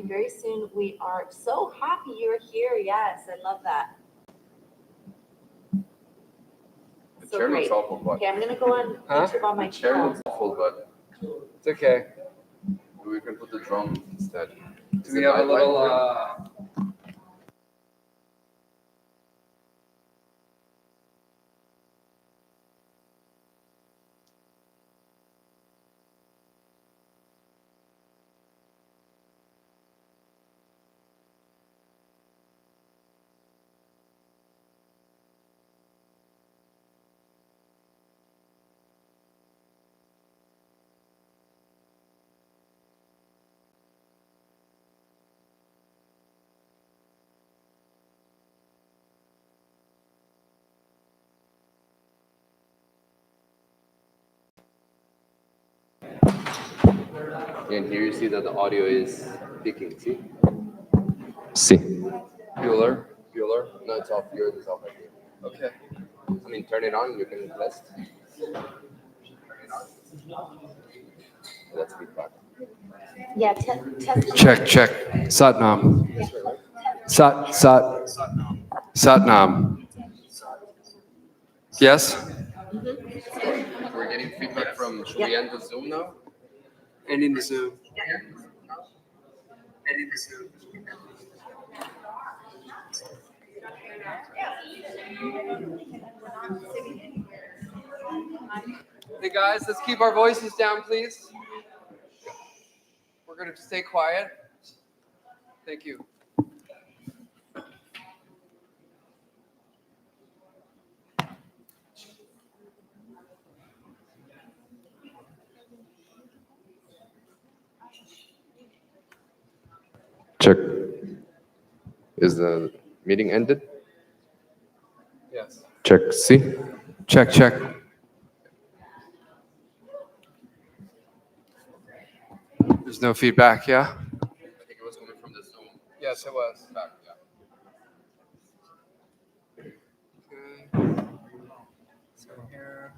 very soon. We are so happy you're here. Yes, I love that. The So chair great. looks awful, but Okay, I'm gonna go on YouTube on my the chair channel. looks awful, but It's okay. we can put the drum instead. Do we have a little And here you see that the audio is peaking. See? See. Bueller. No, it's off. Yours is off. I think. Okay. I mean, turn it on. You can test. That's feedback. Yeah, test. Check. Satnam. Satnam. Yes? We're getting feedback from. Should we end the Zoom now? Ending the Zoom. Hey guys, let's keep our voices down, please. We're going to stay quiet. Thank you. Check. Is the meeting ended? Yes. Check. See? Check. There's no feedback, yeah? I think it was coming from the Zoom. Yes, it was. Back, yeah. Okay. So here.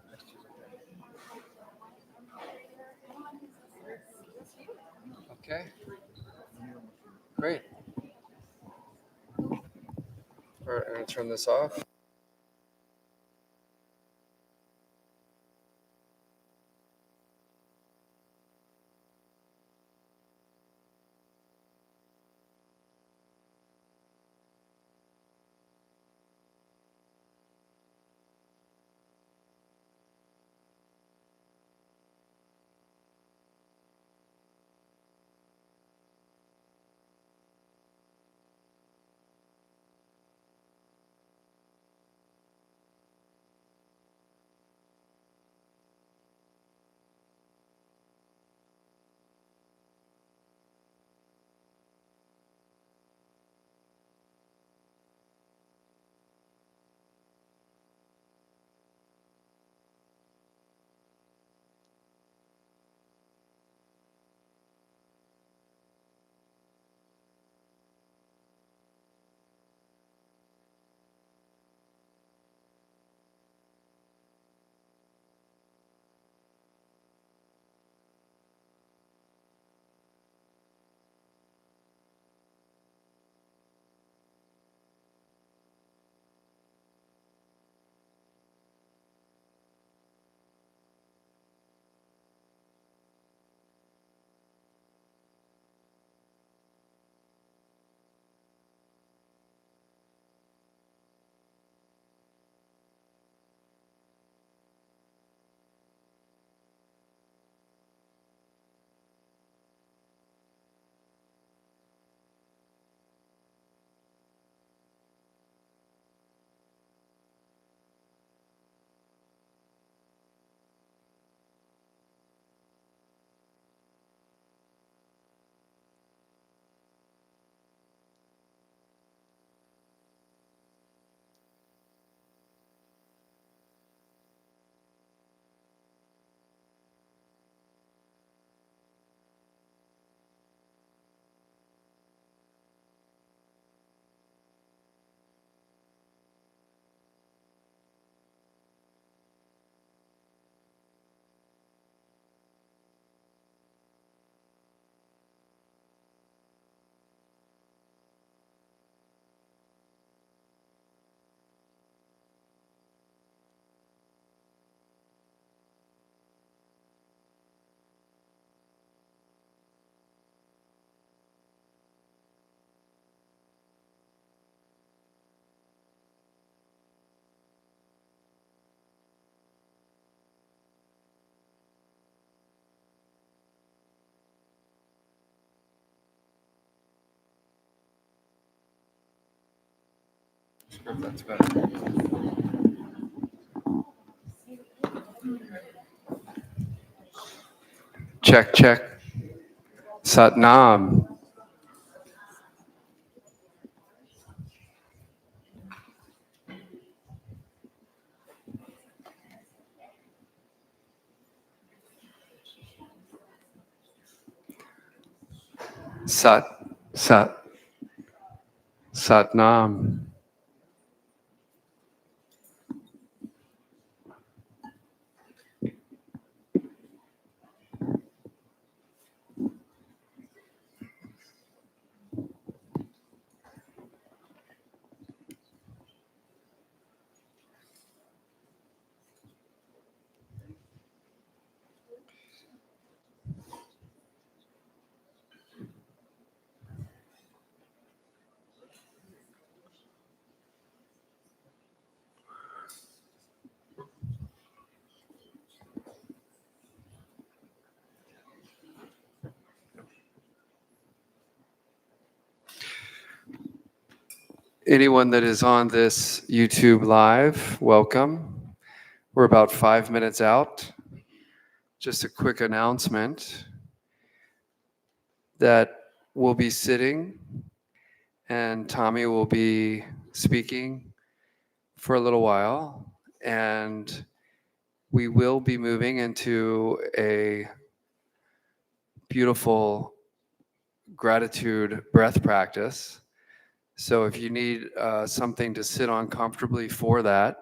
Okay. Great. All right, I'm going to turn this off. That's better. Check, check. Satnam. Satnam. Anyone that is on this YouTube live, welcome. We're about 5 minutes out. Just a quick announcement that we'll be sitting and Tommy will be speaking for a little while, and we will be moving into a beautiful gratitude breath practice. So if you need something to sit on comfortably for that,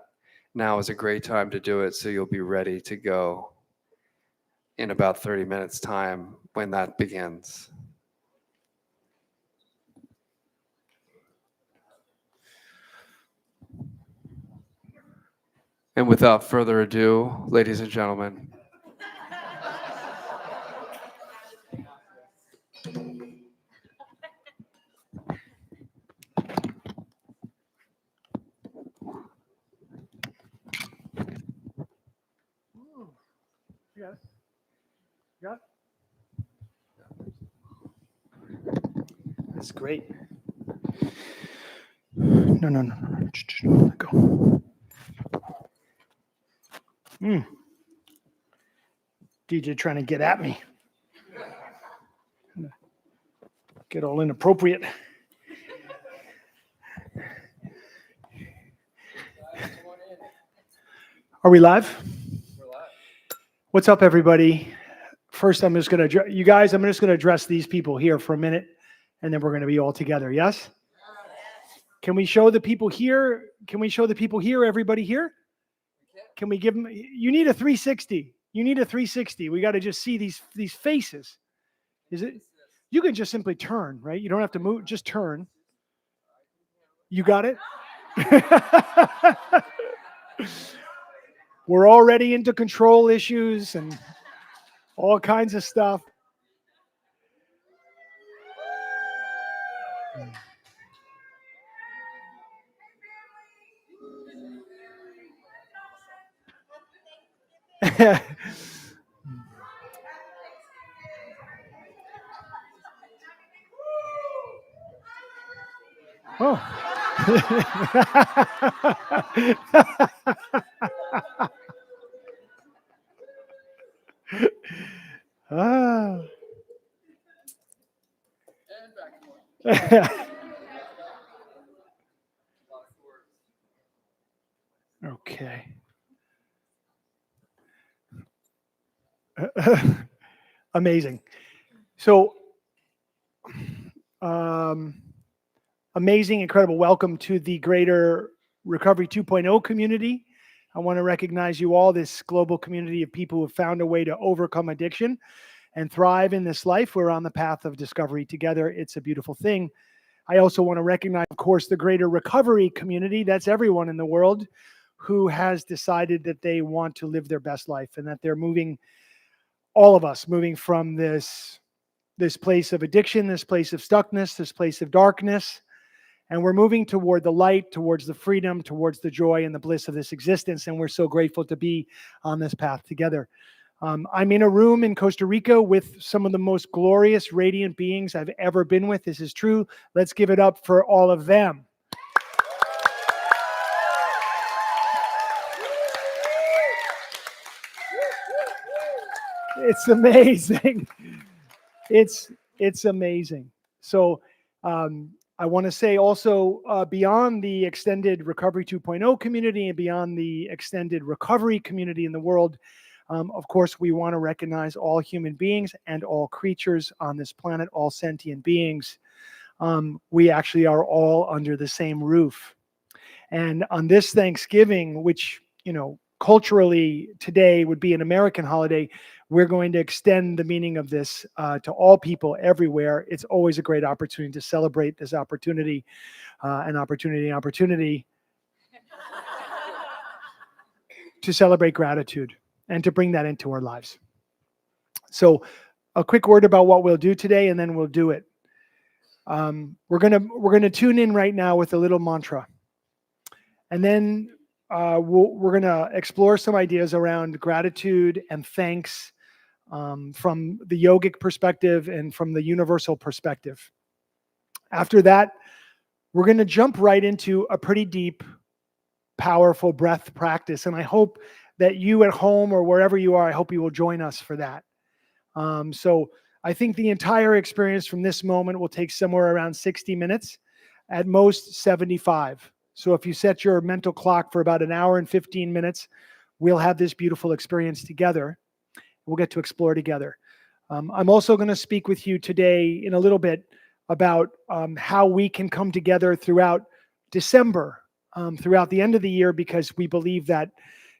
now is a great time to do it, so you'll be ready to go in about 30 minutes time when that begins. And without further ado, ladies and gentlemen, Yes. Yeah. That's great. No. Let go. DJ trying to get at me. Get all inappropriate. Are we live? What's up, everybody? First, I'm just going to, you guys, I'm just going to address these people here for a minute, and then we're going to be all together. Yes? Can we show the people here? Can we show the people here? Everybody here? Can we give them? You need a 360. You need a 360. We got to just see these faces. Is it? You can just simply turn, right? You don't have to move. Just turn. You got it? We're already into control issues and all kinds of stuff. Oh. Ah. Okay. Amazing. So, amazing, incredible welcome to the greater Recovery 2.0 community. I want to recognize you all, this global community of people who have found a way to overcome addiction and thrive in this life. We're on the path of discovery together. It's a beautiful thing. I also want to recognize, of course, the greater recovery community. That's everyone in the world who has decided that they want to live their best life and that they're moving, all of us moving from this place of addiction, this place of stuckness, this place of darkness. And we're moving toward the light, towards the freedom, towards the joy and the bliss of this existence. And we're so grateful to be on this path together. I'm in a room in Costa Rica with some of the most glorious, radiant beings I've ever been with. This is true. Let's give it up for all of them. It's amazing. It's amazing. So I want to say also beyond the extended Recovery 2.0 community and beyond the extended recovery community in the world, of course, we want to recognize all human beings and all creatures on this planet, all sentient beings. We actually are all under the same roof. And on this Thanksgiving, which, culturally today would be an American holiday, we're going to extend the meaning of this to all people everywhere. It's always a great opportunity to celebrate this opportunity, an opportunity to celebrate gratitude and to bring that into our lives. So a quick word about what we'll do today, and then we'll do it. We're gonna tune in right now with a little mantra, and then we're gonna explore some ideas around gratitude and thanks from the yogic perspective and from the universal perspective. After that, we're gonna jump right into a pretty deep, powerful breath practice, and I hope that you at home or wherever you are, I hope you will join us for that. So I think the entire experience from this moment will take somewhere around 60 minutes, at most 75. So if you set your mental clock for about an hour and 15 minutes, we'll have this beautiful experience together. We'll get to explore together. I'm also going to speak with you today in a little bit about how we can come together throughout December, throughout the end of the year, because we believe that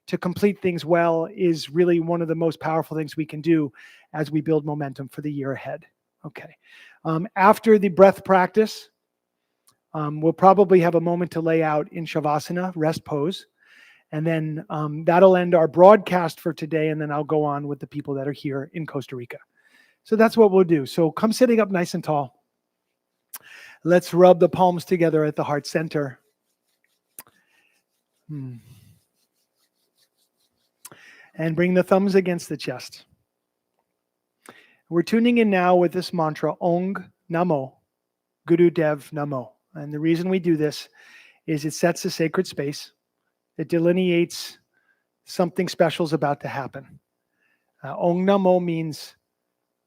to complete things well is really one of the most powerful things we can do as we build momentum for the year ahead. Okay. After the breath practice, we'll probably have a moment to lay out in Shavasana, rest pose. And then that'll end our broadcast for today. And then I'll go on with the people that are here in Costa Rica. So that's what we'll do. So come sitting up nice and tall. Let's rub the palms together at the heart center. And bring the thumbs against the chest. We're tuning in now with this mantra, Ong Namo, Guru Dev Namo. And the reason we do this is it sets a sacred space. It delineates something special is about to happen. Ong Namo means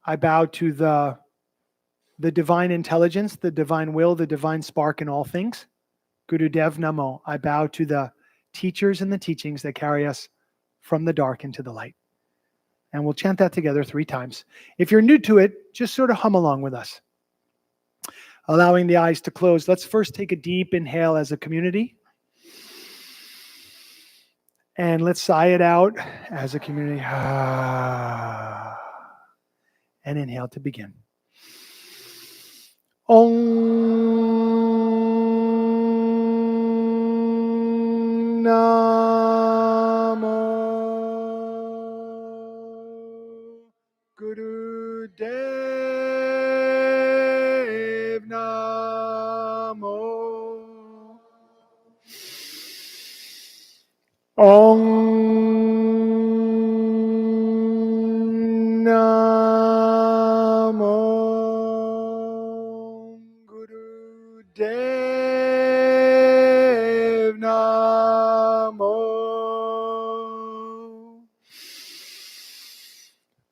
I bow to the divine intelligence, the divine will, the divine spark in all things. Guru Dev Namo, I bow to the teachers and the teachings that carry us from the dark into the light. And we'll chant that together 3 times. If you're new to it, just sort of hum along with us. Allowing the eyes to close. Let's first take a deep inhale as a community. And let's sigh it out as a community. And inhale to begin. Om Namo Guru Dev Namo Om Namo Guru Dev Namo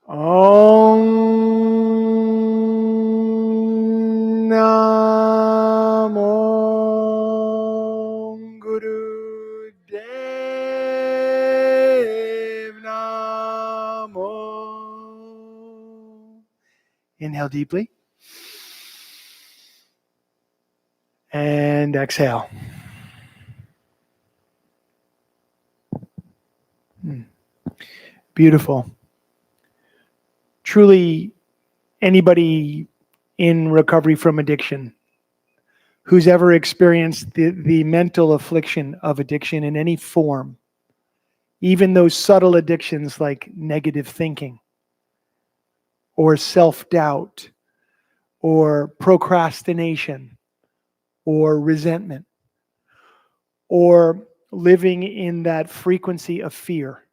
Om Namo Guru Dev Namo. Inhale deeply. And exhale. Beautiful. Truly, anybody in recovery from addiction who's ever experienced the mental affliction of addiction in any form, even those subtle addictions like negative thinking or self-doubt or procrastination or resentment or living in that frequency of fear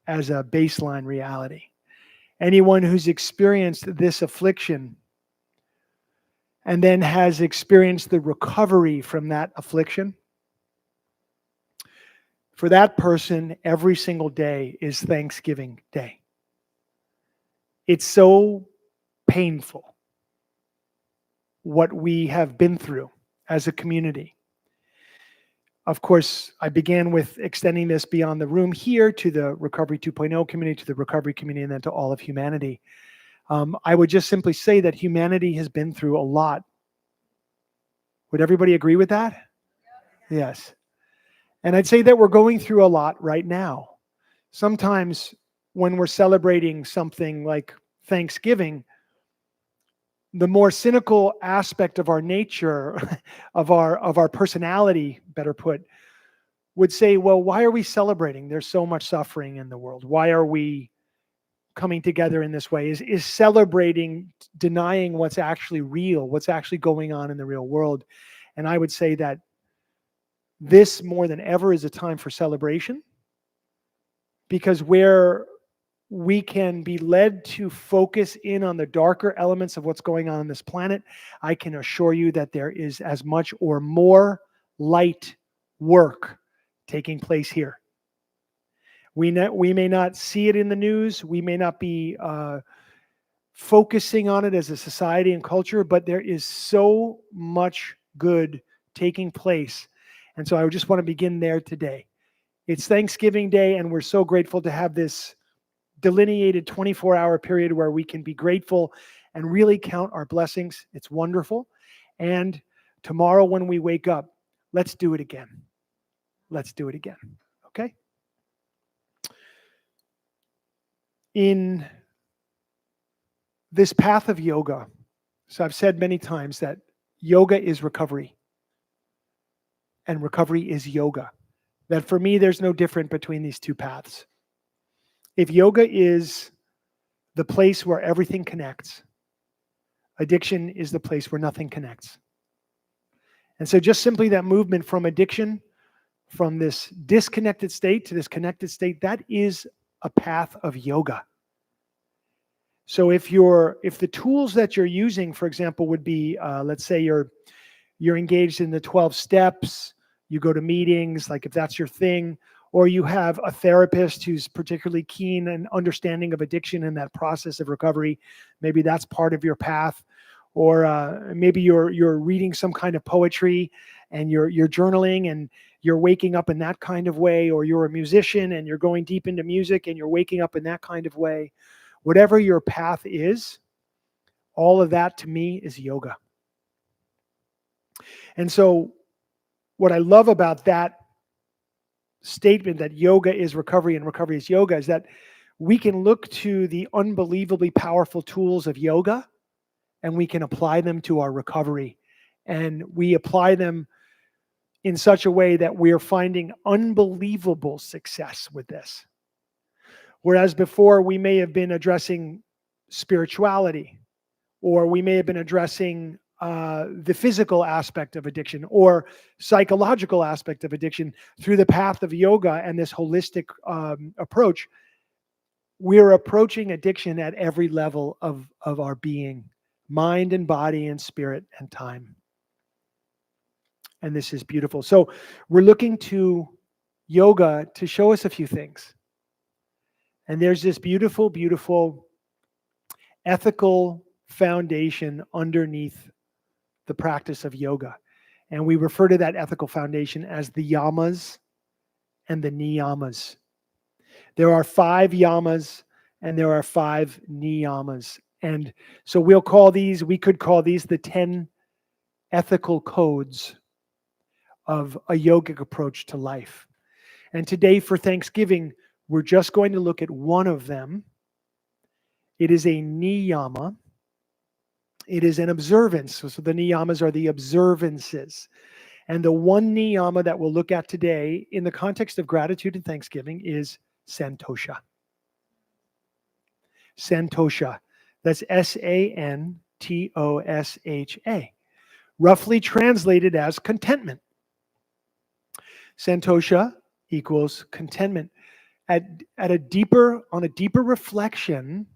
as a baseline reality. Anyone who's experienced this affliction and then has experienced the recovery from that affliction, for that person, every single day is Thanksgiving Day. It's so painful what we have been through as a community. Of course, I began with extending this beyond the room here to the Recovery 2.0 community, to the recovery community, and then to all of humanity. I would just simply say that humanity has been through a lot. Would everybody agree with that? Yes. And I'd say that we're going through a lot right now. Sometimes when we're celebrating something like Thanksgiving, the more cynical aspect of our nature, of our personality, better put, would say, well, why are we celebrating? There's so much suffering in the world. Why are we coming together in this way? Is celebrating denying what's actually real, what's actually going on in the real world? And I would say that this more than ever is a time for celebration, because where we can be led to focus in on the darker elements of what's going on this planet, I can assure you that there is as much or more light work taking place here. We may not see it in the news. We may not be focusing on it as a society and culture, but there is so much good taking place. And so I just want to begin there today. It's Thanksgiving Day, and we're so grateful to have this delineated 24-hour period where we can be grateful and really count our blessings. It's wonderful. And tomorrow when we wake up, let's do it again. Let's do it again. Okay? In this path of yoga, so I've said many times that yoga is recovery and recovery is yoga. That for me, there's no difference between these two paths. If yoga is the place where everything connects, addiction is the place where nothing connects. And so just simply that movement from addiction, from this disconnected state to this connected state, that is a path of yoga. So if the tools that you're using, for example, would be, let's say you're engaged in the 12 steps, you go to meetings, like if that's your thing, or you have a therapist who's particularly keen and understanding of addiction and that process of recovery, maybe that's part of your path. Or maybe you're reading some kind of poetry and you're journaling and you're waking up in that kind of way, or you're a musician and you're going deep into music and you're waking up in that kind of way. Whatever your path is, all of that to me is yoga. And so what I love about that statement that yoga is recovery and recovery is yoga is that we can look to the unbelievably powerful tools of yoga and we can apply them to our recovery. And we apply them in such a way that we're finding unbelievable success with this. Whereas before we may have been addressing spirituality, or we may have been addressing the physical aspect of addiction or psychological aspect of addiction through the path of yoga and this holistic approach, we're approaching addiction at every level of our being, mind and body and spirit and time. And this is beautiful. So we're looking to yoga to show us a few things. And there's this beautiful, beautiful ethical foundation underneath the practice of yoga. And we refer to that ethical foundation as the yamas and the niyamas. There are 5 yamas and there are 5 niyamas. And so we could call these the 10 ethical codes of a yogic approach to life. And today for Thanksgiving, we're just going to look at one of them. It is a niyama. It is an observance. So the niyamas are the observances. And the one niyama that we'll look at today in the context of gratitude and Thanksgiving is santosha. Santosha. That's Santosha. Roughly translated as contentment. Santosha equals contentment. On a deeper reflection,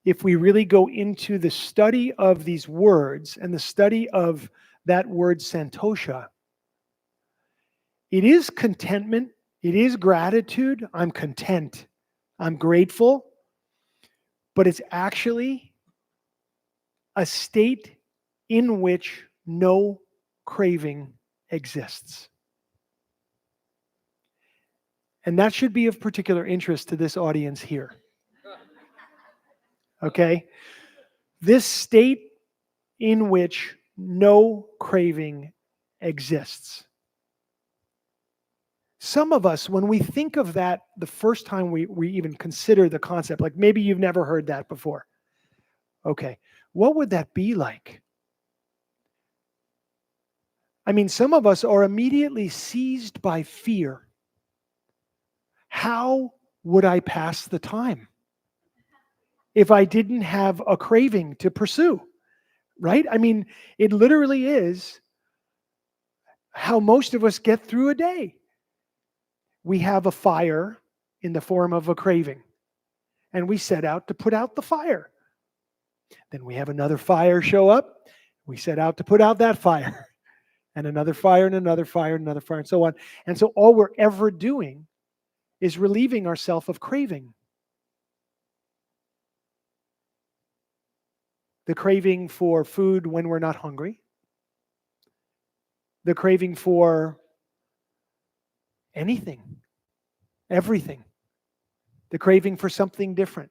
if we really go into the study of these words and the study of that word santosha, it is contentment, it is gratitude. I'm content, I'm grateful, but it's actually a state in which no craving exists. And that should be of particular interest to this audience here. Okay? This state in which no craving exists. Some of us, when we think of that the first time we even consider the concept, like maybe you've never heard that before. Okay, what would that be like? I mean, some of us are immediately seized by fear. How would I pass the time if I didn't have a craving to pursue? Right? I mean, it literally is how most of us get through a day. We have a fire in the form of a craving, and we set out to put out the fire. Then we have another fire show up. We set out to put out that fire, and another fire, and another fire, and another fire, and so on. And so all we're ever doing is relieving ourselves of craving. The craving for food when we're not hungry. The craving for anything, everything. The craving for something different.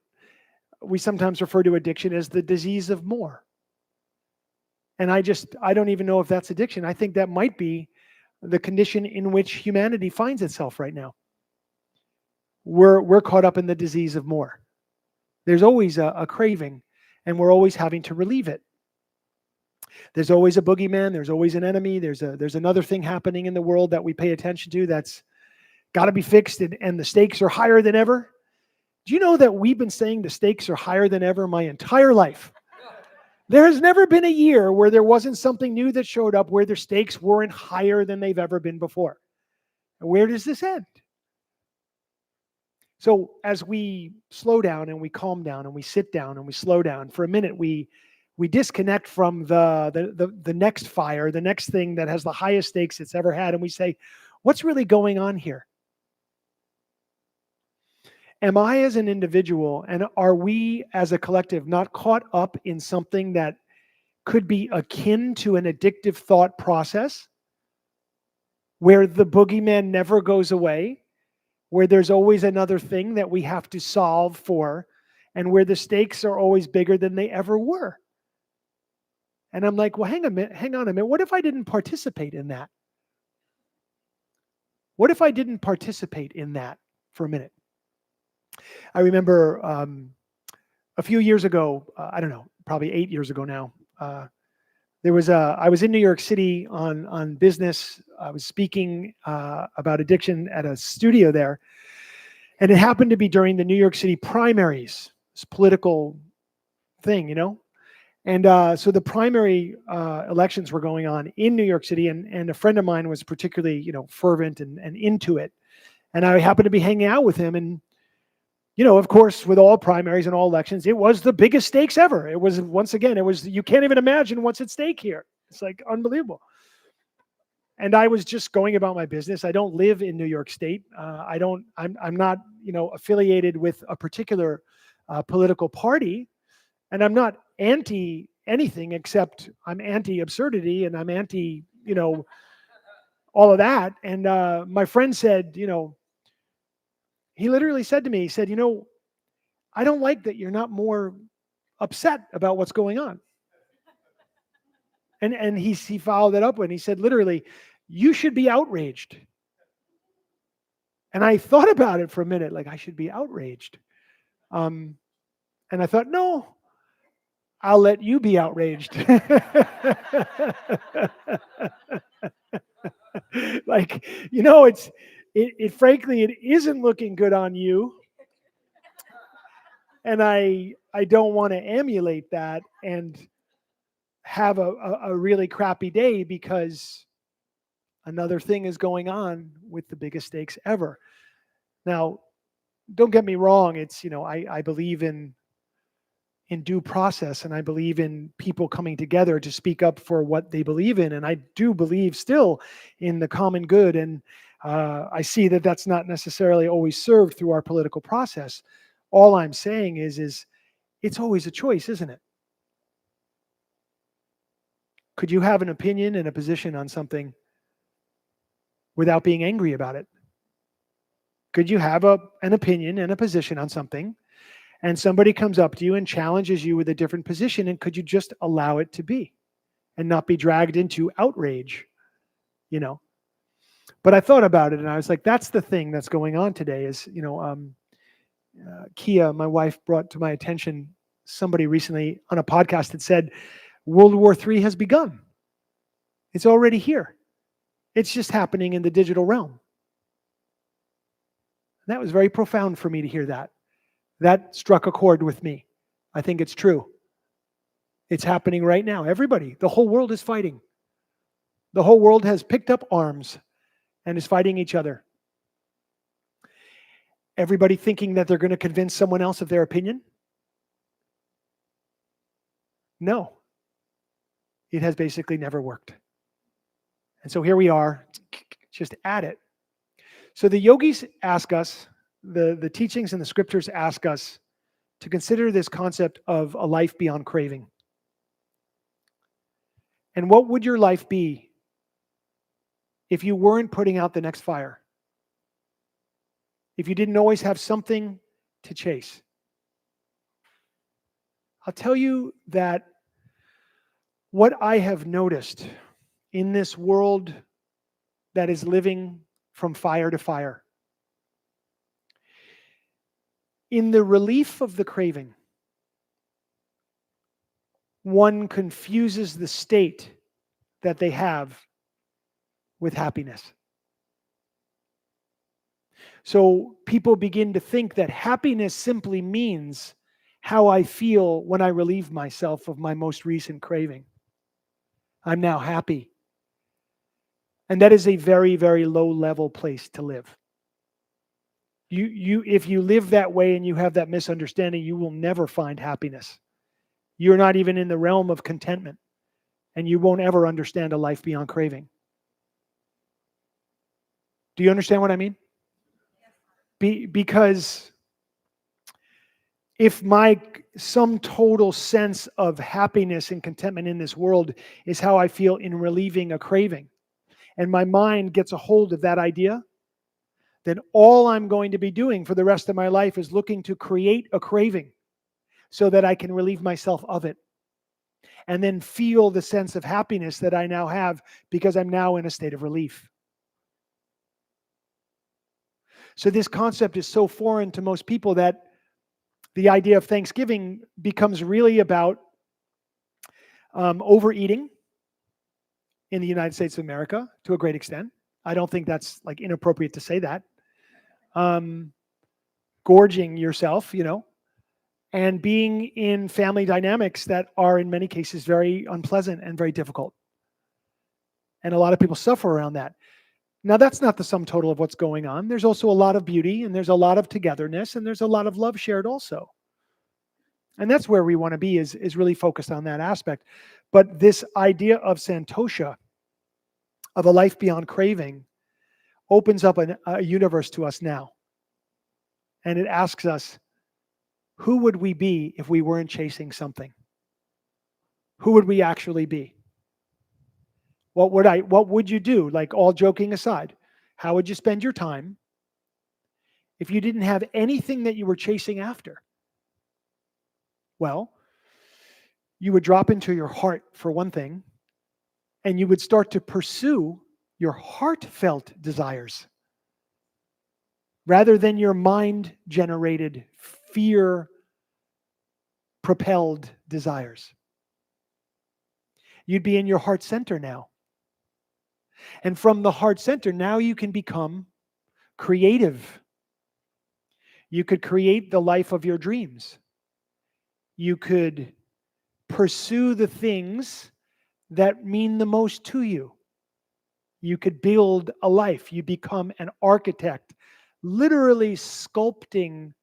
We sometimes refer to addiction as the disease of more. And I don't even know if that's addiction. I think that might be the condition in which humanity finds itself right now. We're caught up in the disease of more. There's always a craving, and we're always having to relieve it. There's always a boogeyman. There's always an enemy. There's another thing happening in the world that we pay attention to that's got to be fixed, and the stakes are higher than ever. Do you know that we've been saying the stakes are higher than ever my entire life? There has never been a year where there wasn't something new that showed up where the stakes weren't higher than they've ever been before. And where does this end? So as we slow down and we calm down and we sit down and we slow down for a minute, we disconnect from the next fire, the next thing that has the highest stakes it's ever had, and we say, what's really going on here? Am I as an individual, and are we as a collective not caught up in something that could be akin to an addictive thought process where the boogeyman never goes away, where there's always another thing that we have to solve for, and where the stakes are always bigger than they ever were? And I'm like, well, hang on a minute. What if I didn't participate in that? What if I didn't participate in that for a minute? I remember a few years ago, I don't know, probably 8 years ago now, I was in New York City on business. I was speaking about addiction at a studio there, and it happened to be during the New York City primaries, this political thing, you know? And so the primary elections were going on in New York City, and a friend of mine was particularly, fervent and into it. And I happened to be hanging out with him, and of course, with all primaries and all elections, it was the biggest stakes ever. It was, once again, you can't even imagine what's at stake here. It's like unbelievable. And I was just going about my business. I don't live in New York State. I'm not, affiliated with a particular political party, and I'm not anti anything except I'm anti absurdity and I'm anti, all of that. And my friend said, he literally said to me, he said, I don't like that you're not more upset about what's going on. And he followed it up and he said, literally, you should be outraged. And I thought about it for a minute, like I should be outraged. And I thought, no, I'll let you be outraged. Like, frankly, it isn't looking good on you. And I don't want to emulate that and have a really crappy day because another thing is going on with the biggest stakes ever. Now, don't get me wrong. It's, I believe in due process, and I believe in people coming together to speak up for what they believe in. And I do believe still in the common good. And I see that that's not necessarily always served through our political process. All I'm saying is It's always a choice, isn't it? Could you have an opinion and a position on something without being angry about it? Could you have an opinion and a position on something, and somebody comes up to you and challenges you with a different position, and could you just allow it to be and not be dragged into outrage? You know? But I thought about it, and I was like, that's the thing that's going on today is, Kia, my wife, brought to my attention somebody recently on a podcast that said World War III has begun. It's already here. It's just happening in the digital realm. And that was very profound for me to hear that. That struck a chord with me. I think it's true. It's happening right now. Everybody, the whole world is fighting. The whole world has picked up arms and is fighting each other. Everybody thinking that they're going to convince someone else of their opinion? No. It has basically never worked. And so here we are, just at it. So the yogis ask us, the teachings and the scriptures ask us to consider this concept of a life beyond craving. And what would your life be if you weren't putting out the next fire? If you didn't always have something to chase? I'll tell you that what I have noticed in this world that is living from fire to fire, in the relief of the craving, one confuses the state that they have with happiness. So people begin to think that happiness simply means how I feel when I relieve myself of my most recent craving. I'm now happy. And that is a very, very low level place to live. If you live that way and you have that misunderstanding, you will never find happiness. You're not even in the realm of contentment, and you won't ever understand a life beyond craving. Do you understand what I mean? Because if my sum total sense of happiness and contentment in this world is how I feel in relieving a craving, and my mind gets a hold of that idea, then all I'm going to be doing for the rest of my life is looking to create a craving so that I can relieve myself of it. And then feel the sense of happiness that I now have because I'm now in a state of relief. So this concept is so foreign to most people that the idea of Thanksgiving becomes really about overeating in the United States of America to a great extent. I don't think that's like inappropriate to say that. Gorging yourself, and being in family dynamics that are in many cases very unpleasant and very difficult. And a lot of people suffer around that. Now, that's not the sum total of what's going on. There's also a lot of beauty, and there's a lot of togetherness, and there's a lot of love shared also. And that's where we want to be, is really focused on that aspect. But this idea of santosha, of a life beyond craving, opens up a universe to us now. And it asks us, who would we be if we weren't chasing something? Who would we actually be? What would you do? Like, all joking aside, how would you spend your time if you didn't have anything that you were chasing after? Well, you would drop into your heart for one thing, and you would start to pursue your heartfelt desires rather than your mind-generated, fear-propelled desires. You'd be in your heart center now. And from the heart center, now you can become creative. You could create the life of your dreams. You could pursue the things that mean the most to you. You could build a life. You become an architect, literally sculpting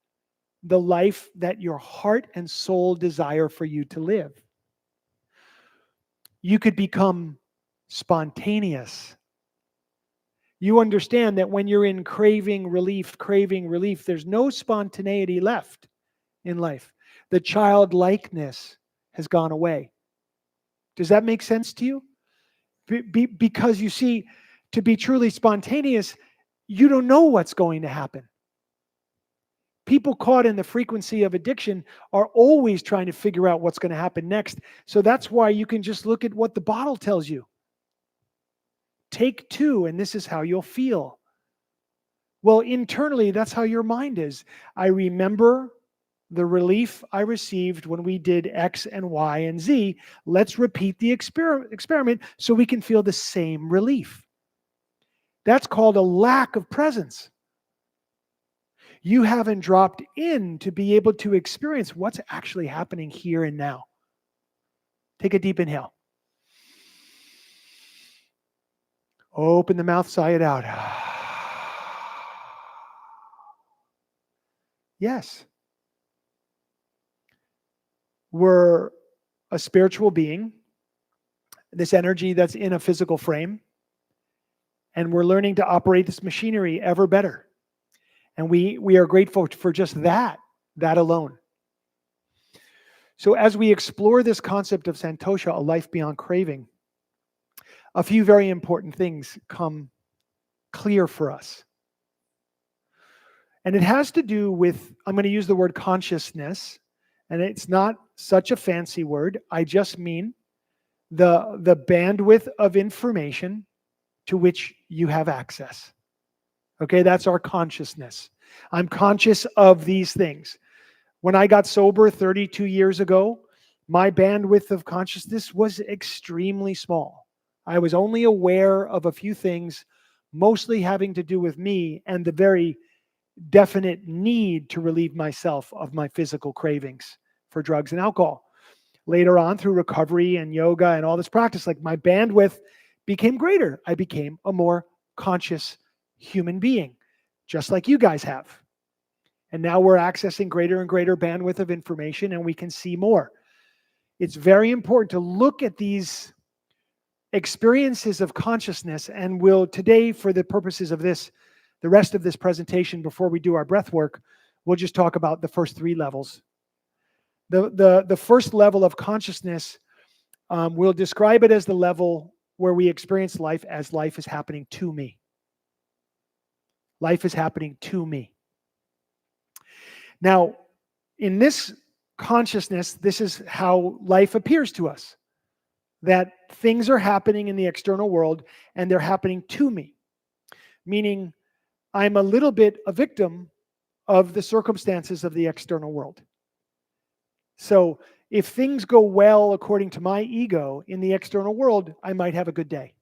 the life that your heart and soul desire for you to live. You could become spontaneous. You understand that when you're in craving relief, there's no spontaneity left in life. The childlikeness has gone away. Does that make sense to you? Because you see, to be truly spontaneous, you don't know what's going to happen. People caught in the frequency of addiction are always trying to figure out what's going to happen next. So that's why you can just look at what the bottle tells you. Take 2, and this is how you'll feel. Well, internally, that's how your mind is. I remember the relief I received when we did X and Y and Z. Let's repeat the experiment so we can feel the same relief. That's called a lack of presence. You haven't dropped in to be able to experience what's actually happening here and now. Take a deep inhale. Open the mouth, sigh it out. Yes. We're a spiritual being, this energy that's in a physical frame, and we're learning to operate this machinery ever better. And we are grateful for just that alone. So as we explore this concept of Santosha, a life beyond craving, a few very important things come clear for us. And it has to do with, I'm going to use the word consciousness, and it's not such a fancy word. I just mean the bandwidth of information to which you have access. Okay, that's our consciousness. I'm conscious of these things. When I got sober 32 years ago, my bandwidth of consciousness was extremely small. I was only aware of a few things, mostly having to do with me and the very definite need to relieve myself of my physical cravings for drugs and alcohol. Later on, through recovery and yoga and all this practice, like my bandwidth became greater. I became a more conscious human being, just like you guys have. And now we're accessing greater and greater bandwidth of information, and we can see more. It's very important to look at these experiences of consciousness, and we'll today, for the purposes of this, the rest of this presentation, before we do our breath work, we'll just talk about the first 3 levels. The first level of consciousness, we'll describe it as the level where we experience life as life is happening to me. Life is happening to me. Now, in this consciousness, this is how life appears to us. That things are happening in the external world and they're happening to me. Meaning, I'm a little bit a victim of the circumstances of the external world. So, if things go well according to my ego in the external world, I might have a good day.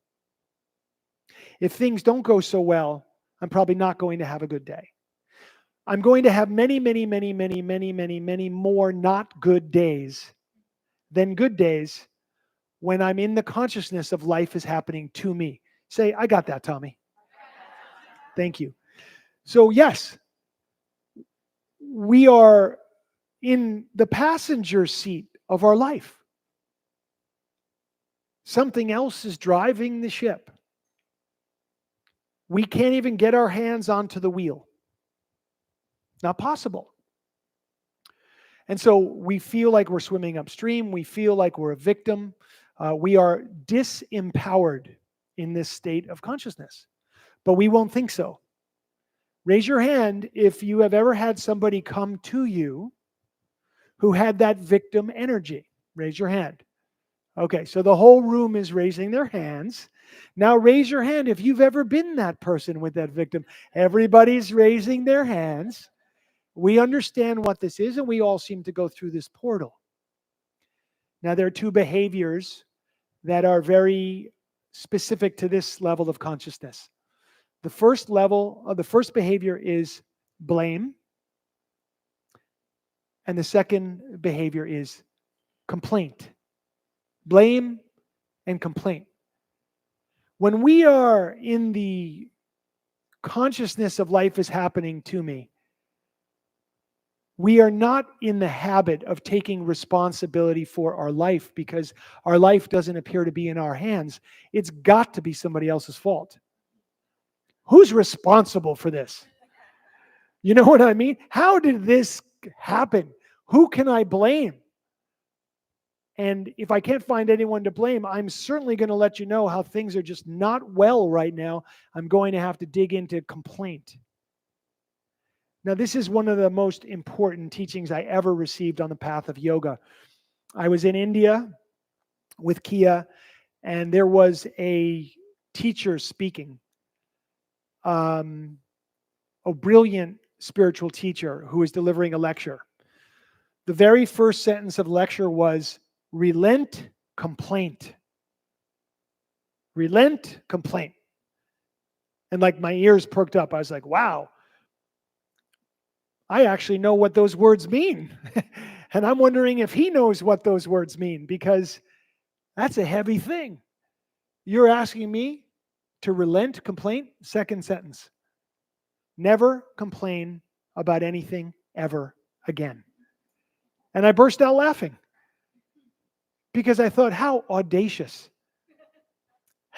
If things don't go so well, I'm probably not going to have a good day. I'm going to have many more not good days than good days when I'm in the consciousness of life is happening to me. Say, I got that, Tommy. Thank you. So yes, we are in the passenger seat of our life. Something else is driving the ship. We can't even get our hands onto the wheel. Not possible. And so we feel like we're swimming upstream. We feel like we're a victim. We are disempowered in this state of consciousness. But we won't think so. Raise your hand if you have ever had somebody come to you who had that victim energy. Raise your hand. Okay, so the whole room is raising their hands. Now raise your hand if you've ever been that person with that victim. Everybody's raising their hands. We understand what this is, and we all seem to go through this portal. Now, there are 2 behaviors that are very specific to this level of consciousness. The first behavior is blame, and the second behavior is complaint. Blame and complaint. When we are in the consciousness of life is happening to me, we are not in the habit of taking responsibility for our life because our life doesn't appear to be in our hands. It's got to be somebody else's fault. Who's responsible for this? You know what I mean? How did this happen? Who can I blame? And if I can't find anyone to blame, I'm certainly going to let you know how things are just not well right now. I'm going to have to dig into complaint. Now, this is one of the most important teachings I ever received on the path of yoga. I was in India with Kia, and there was a teacher speaking, a brilliant spiritual teacher who was delivering a lecture. The very first sentence of the lecture was, relent, complaint. Relent, complaint. And like my ears perked up. I was like, wow, I actually know what those words mean. And I'm wondering if he knows what those words mean, because that's a heavy thing. You're asking me to relent, complaint, second sentence. Never complain about anything ever again. And I burst out laughing because I thought, how audacious.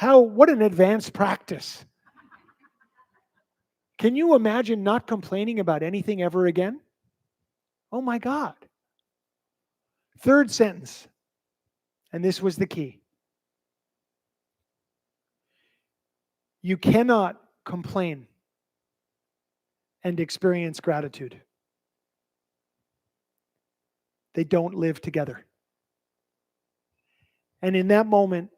What an advanced practice. Can you imagine not complaining about anything ever again? Oh my God. Third sentence, and this was the key. You cannot complain and experience gratitude. They don't live together. And in that moment,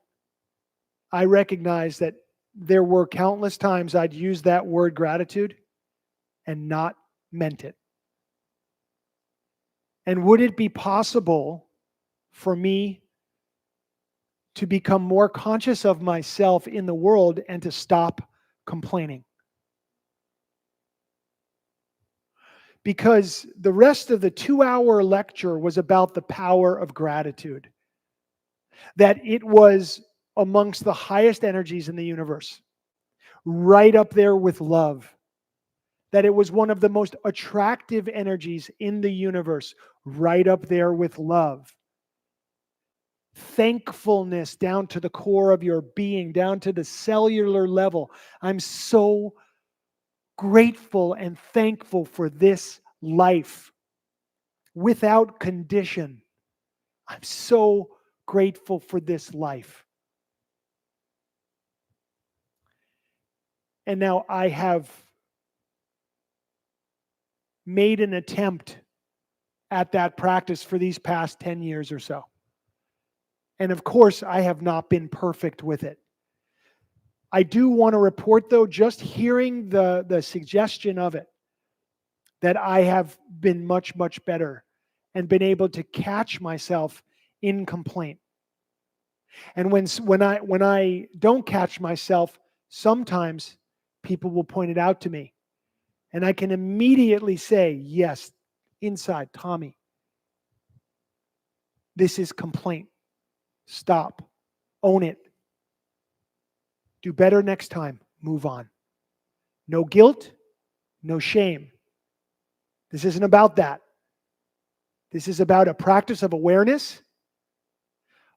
I recognized that there were countless times I'd use that word gratitude and not meant it. And would it be possible for me to become more conscious of myself in the world and to stop complaining? Because the rest of the 2-hour lecture was about the power of gratitude. That it was amongst the highest energies in the universe, right up there with love. That it was one of the most attractive energies in the universe, right up there with love. Thankfulness down to the core of your being, down to the cellular level. I'm so grateful and thankful for this life without condition. I'm so grateful for this life. And now I have made an attempt at that practice for these past 10 years or so. And of course, I have not been perfect with it. I do want to report, though, just hearing the suggestion of it, that I have been much, much better and been able to catch myself in complaint. And when I don't catch myself, sometimes people will point it out to me. And I can immediately say, yes, inside, Tommy, this is complaint. Stop. Own it. Do better next time. Move on. No guilt, no shame. This isn't about that. This is about a practice of awareness,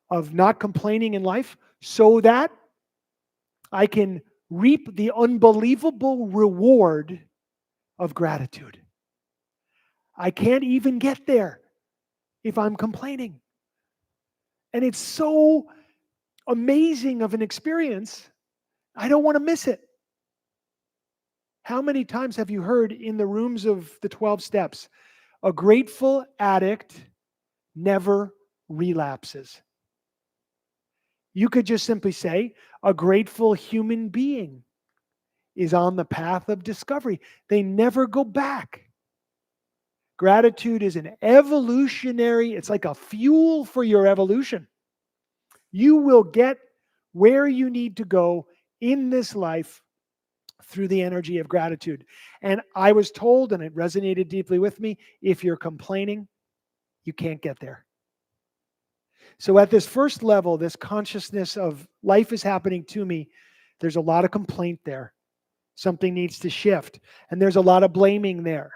of not complaining in life, so that I can reap the unbelievable reward of gratitude. I can't even get there if I'm complaining. And it's so amazing of an experience, I don't want to miss it. How many times have you heard in the rooms of the 12 steps, a grateful addict never relapses? You could just simply say, a grateful human being is on the path of discovery. They never go back. Gratitude is an evolutionary, it's like a fuel for your evolution. You will get where you need to go in this life through the energy of gratitude. And I was told, and it resonated deeply with me, if you're complaining, you can't get there. So at this first level, this consciousness of life is happening to me, there's a lot of complaint there. Something needs to shift. And there's a lot of blaming there.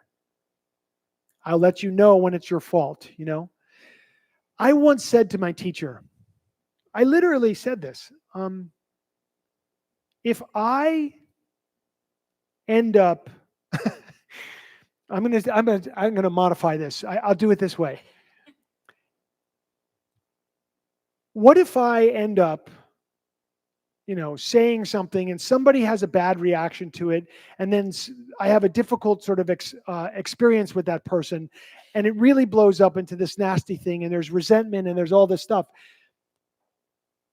I'll let you know when it's your fault, you know. I once said to my teacher, I literally said this, if I end up I'm gonna modify this. I'll do it this way. What if I end up, saying something and somebody has a bad reaction to it, and then I have a difficult sort of experience with that person, and it really blows up into this nasty thing, and there's resentment and there's all this stuff.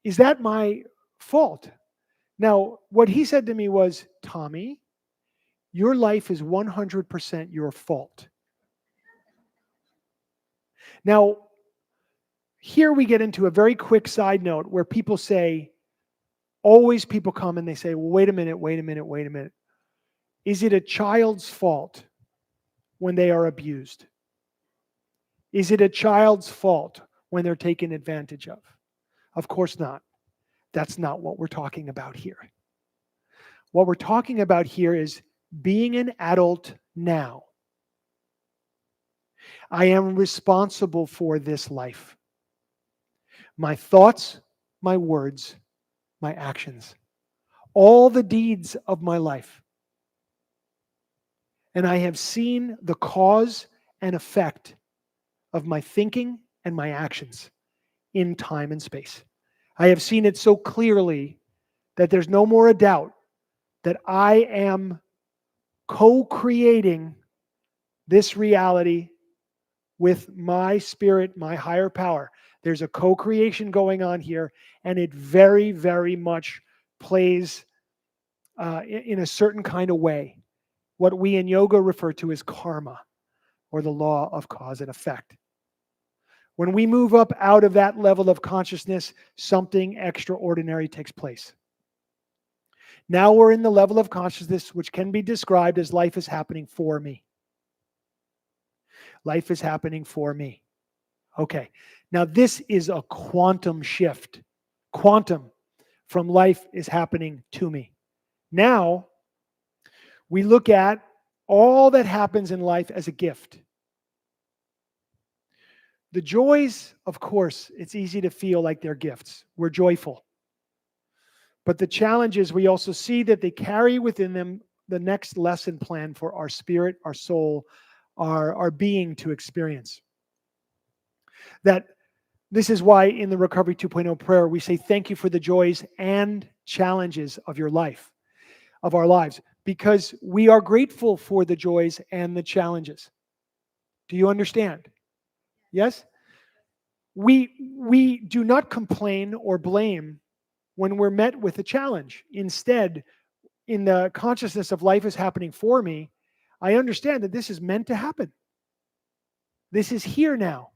Is that my fault? Now, what he said to me was, Tommy, your life is 100% your fault. Now, here we get into a very quick side note where people say, always people come and they say, well, wait a minute. Is it a child's fault when they are abused? Is it a child's fault when they're taken advantage of? Of course not. That's not what we're talking about here. What we're talking about here is being an adult now. I am responsible for this life. My thoughts, my words, my actions, all the deeds of my life. And I have seen the cause and effect of my thinking and my actions in time and space. I have seen it so clearly that there's no more a doubt that I am co-creating this reality with my spirit, my higher power. There's a co-creation going on here, and it very, very much plays in a certain kind of way, what we in yoga refer to as karma, or the law of cause and effect. When we move up out of that level of consciousness, something extraordinary takes place. Now we're in the level of consciousness which can be described as life is happening for me. Life is happening for me. Okay. Now this is a quantum shift. Quantum from life is happening to me. Now we look at all that happens in life as a gift. The joys, of course, it's easy to feel like they're gifts. We're joyful. But the challenge is we also see that they carry within them the next lesson plan for our spirit, our soul, our being to experience. That this is why in the Recovery 2.0 prayer, we say thank you for the joys and challenges of your life, of our lives, because we are grateful for the joys and the challenges. Do you understand? Yes? We do not complain or blame when we're met with a challenge. Instead, in the consciousness of life is happening for me, I understand that this is meant to happen. This is here now.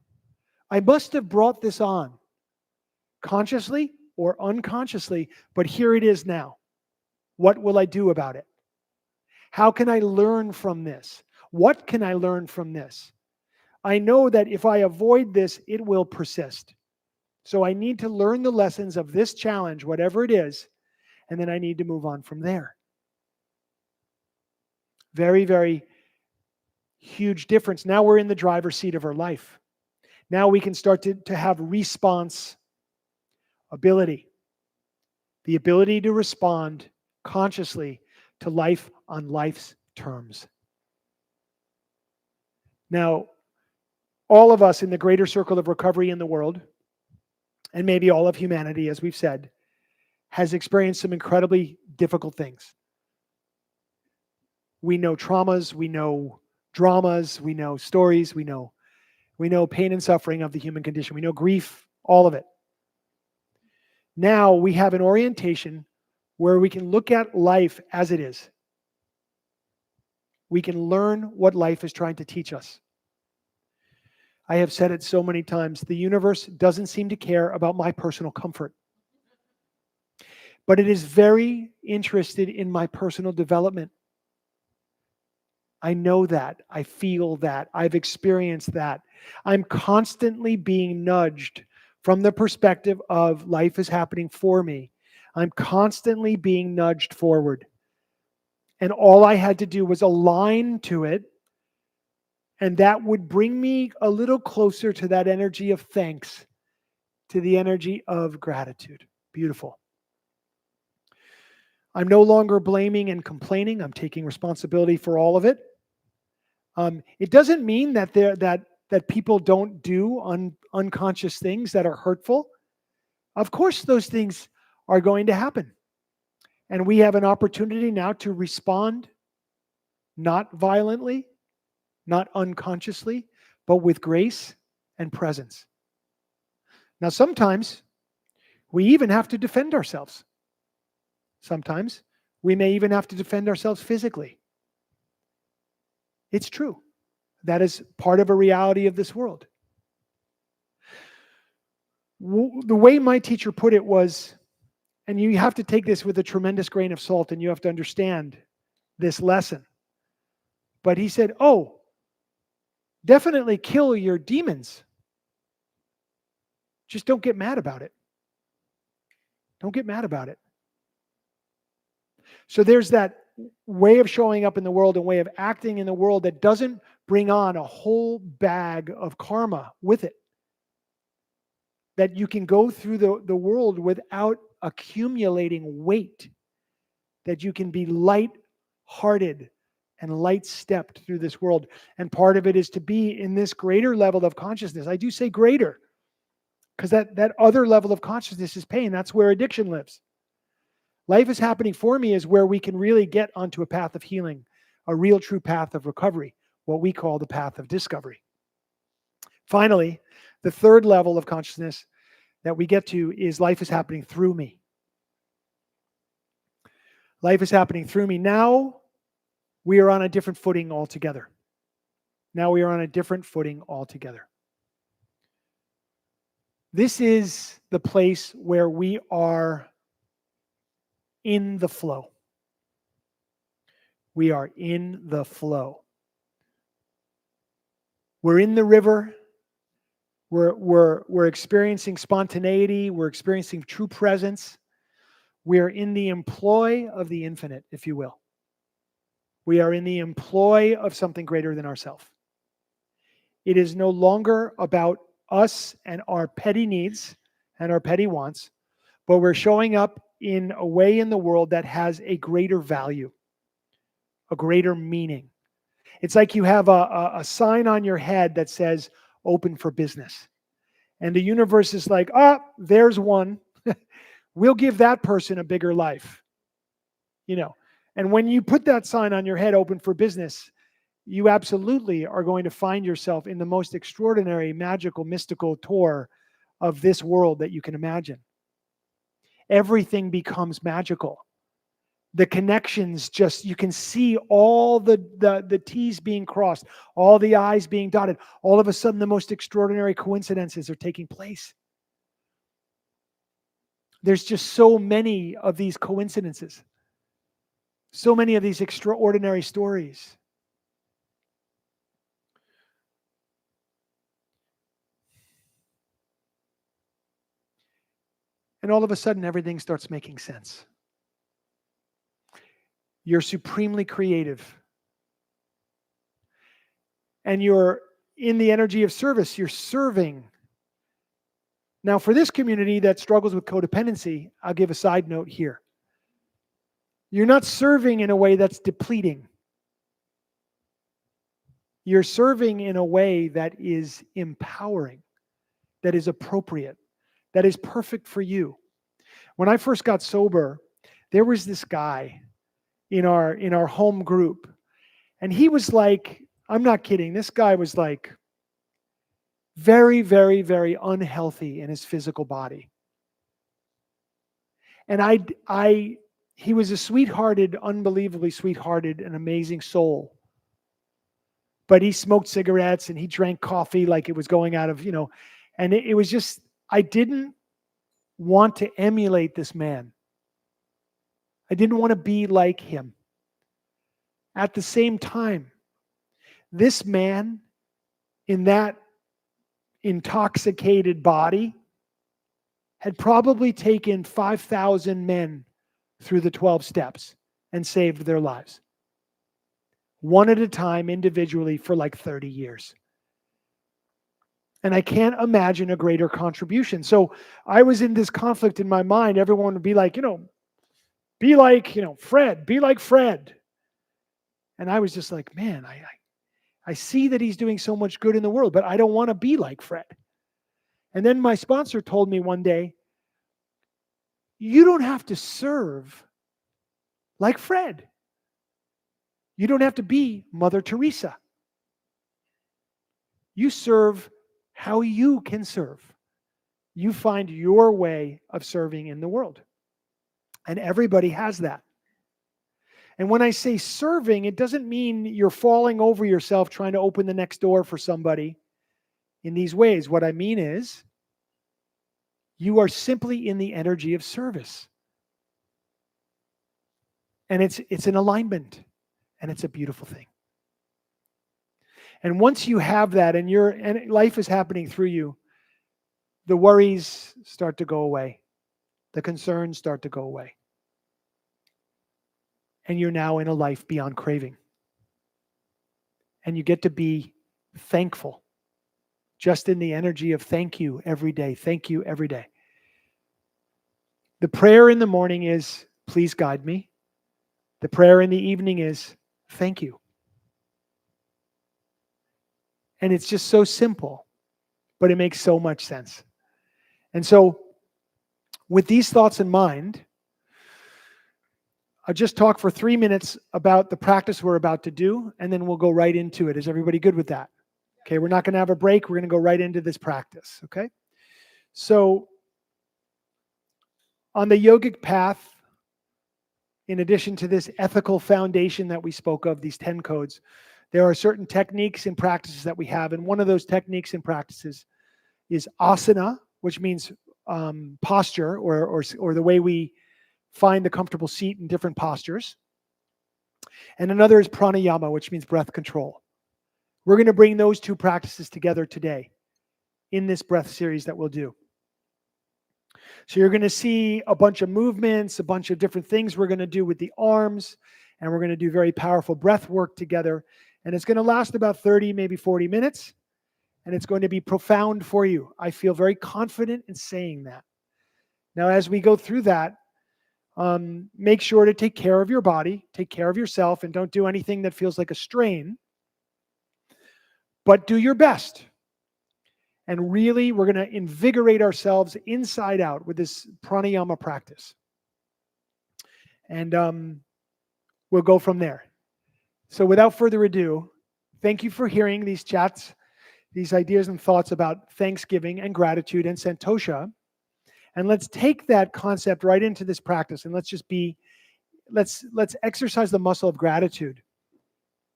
I must have brought this on, consciously or unconsciously, but here it is now. What will I do about it? How can I learn from this? What can I learn from this? I know that if I avoid this, it will persist. So I need to learn the lessons of this challenge, whatever it is, and then I need to move on from there. Very, very huge difference. Now we're in the driver's seat of our life. Now we can start to have response ability. The ability to respond consciously to life on life's terms. Now, all of us in the greater circle of recovery in the world, and maybe all of humanity, as we've said, has experienced some incredibly difficult things. We know traumas, we know dramas, we know stories, we know pain and suffering of the human condition, we know grief, all of it. Now we have an orientation where we can look at life as it is. We can learn what life is trying to teach us. I have said it so many times, the universe doesn't seem to care about my personal comfort. But it is very interested in my personal development. I know that. I feel that. I've experienced that. I'm constantly being nudged from the perspective of life is happening for me. I'm constantly being nudged forward. And all I had to do was align to it. And that would bring me a little closer to that energy of thanks, to the energy of gratitude. Beautiful. I'm no longer blaming and complaining. I'm taking responsibility for all of it. It doesn't mean that that people don't do unconscious things that are hurtful. Of course, those things are going to happen. And we have an opportunity now to respond, not violently, not unconsciously, but with grace and presence. Now, sometimes we even have to defend ourselves. Sometimes we may even have to defend ourselves physically. It's true. That is part of a reality of this world. The way my teacher put it was, and you have to take this with a tremendous grain of salt and you have to understand this lesson. But he said, oh, definitely kill your demons. Just don't get mad about it. Don't get mad about it. So there's that way of showing up in the world and way of acting in the world that doesn't bring on a whole bag of karma with it. That you can go through the world without accumulating weight. That you can be light-hearted and light-stepped through this world. And part of it is to be in this greater level of consciousness. I do say greater, because that other level of consciousness is pain. That's where addiction lives. Life is happening for me is where we can really get onto a path of healing, a real true path of recovery, what we call the path of discovery. Finally, the third level of consciousness that we get to is life is happening through me. Life is happening through me. Now we are on a different footing altogether. Now we are on a different footing altogether. This is the place where we are in the flow. We are in the flow. We're in the river. We're experiencing spontaneity. We're experiencing true presence. We're in the employ of the infinite, if you will. We are in the employ of something greater than ourselves. It is no longer about us and our petty needs and our petty wants, but we're showing up in a way in the world that has a greater value, a greater meaning. It's like you have a sign on your head that says, open for business. And the universe is like, there's one. We'll give that person a bigger life. And when you put that sign on your head, open for business, you absolutely are going to find yourself in the most extraordinary, magical, mystical tour of this world that you can imagine. Everything becomes magical. The connections you can see all the T's being crossed, all the I's being dotted. All of a sudden, the most extraordinary coincidences are taking place. There's just so many of these coincidences. So many of these extraordinary stories. And all of a sudden, everything starts making sense. You're supremely creative. And you're in the energy of service. You're serving. Now, for this community that struggles with codependency, I'll give a side note here. You're not serving in a way that's depleting. You're serving in a way that is empowering, that is appropriate, that is perfect for you. When I first got sober, there was this guy in our home group, and he was like, I'm not kidding, this guy was like very, very, very unhealthy in his physical body. And he was a sweethearted, unbelievably sweethearted, and amazing soul. But he smoked cigarettes and he drank coffee like it was going out of, and it was just, I didn't want to emulate this man. I didn't want to be like him. At the same time, this man in that intoxicated body had probably taken 5,000 men through the 12 steps and saved their lives. One at a time, individually, for like 30 years. And I can't imagine a greater contribution. So I was in this conflict in my mind. Everyone would be like, be like, Fred, be like Fred. And I was just like, man, I see that he's doing so much good in the world, but I don't want to be like Fred. And then my sponsor told me one day, you don't have to serve like Fred. You don't have to be Mother Teresa. You serve how you can serve. You find your way of serving in the world. And everybody has that. And when I say serving, it doesn't mean you're falling over yourself trying to open the next door for somebody in these ways. What I mean is, you are simply in the energy of service. And it's an alignment, and it's a beautiful thing. And once you have that and life is happening through you, the worries start to go away. The concerns start to go away. And you're now in a life beyond craving. And you get to be thankful, just in the energy of thank you every day. Thank you every day. The prayer in the morning is, please guide me. The prayer in the evening is, thank you. And it's just so simple, but it makes so much sense. And so, with these thoughts in mind, I'll just talk for 3 minutes about the practice we're about to do, and then we'll go right into it. Is everybody good with that? Okay, we're not going to have a break. We're going to go right into this practice, okay? So, on the yogic path, in addition to this ethical foundation that we spoke of, these 10 codes, there are certain techniques and practices that we have. And one of those techniques and practices is asana, which means posture, or the way we find a comfortable seat in different postures. And another is pranayama, which means breath control. We're going to bring those two practices together today in this breath series that we'll do. So you're going to see a bunch of movements, a bunch of different things we're going to do with the arms, and we're going to do very powerful breath work together. And it's going to last about 30, maybe 40 minutes, and it's going to be profound for you. I feel very confident in saying that. Now, as we go through that, make sure to take care of your body, take care of yourself, and don't do anything that feels like a strain. But do your best. And really, we're going to invigorate ourselves inside out with this pranayama practice. And we'll go from there. So without further ado, thank you for hearing these chats, these ideas and thoughts about Thanksgiving and gratitude and Santosha. And let's take that concept right into this practice, and let's exercise the muscle of gratitude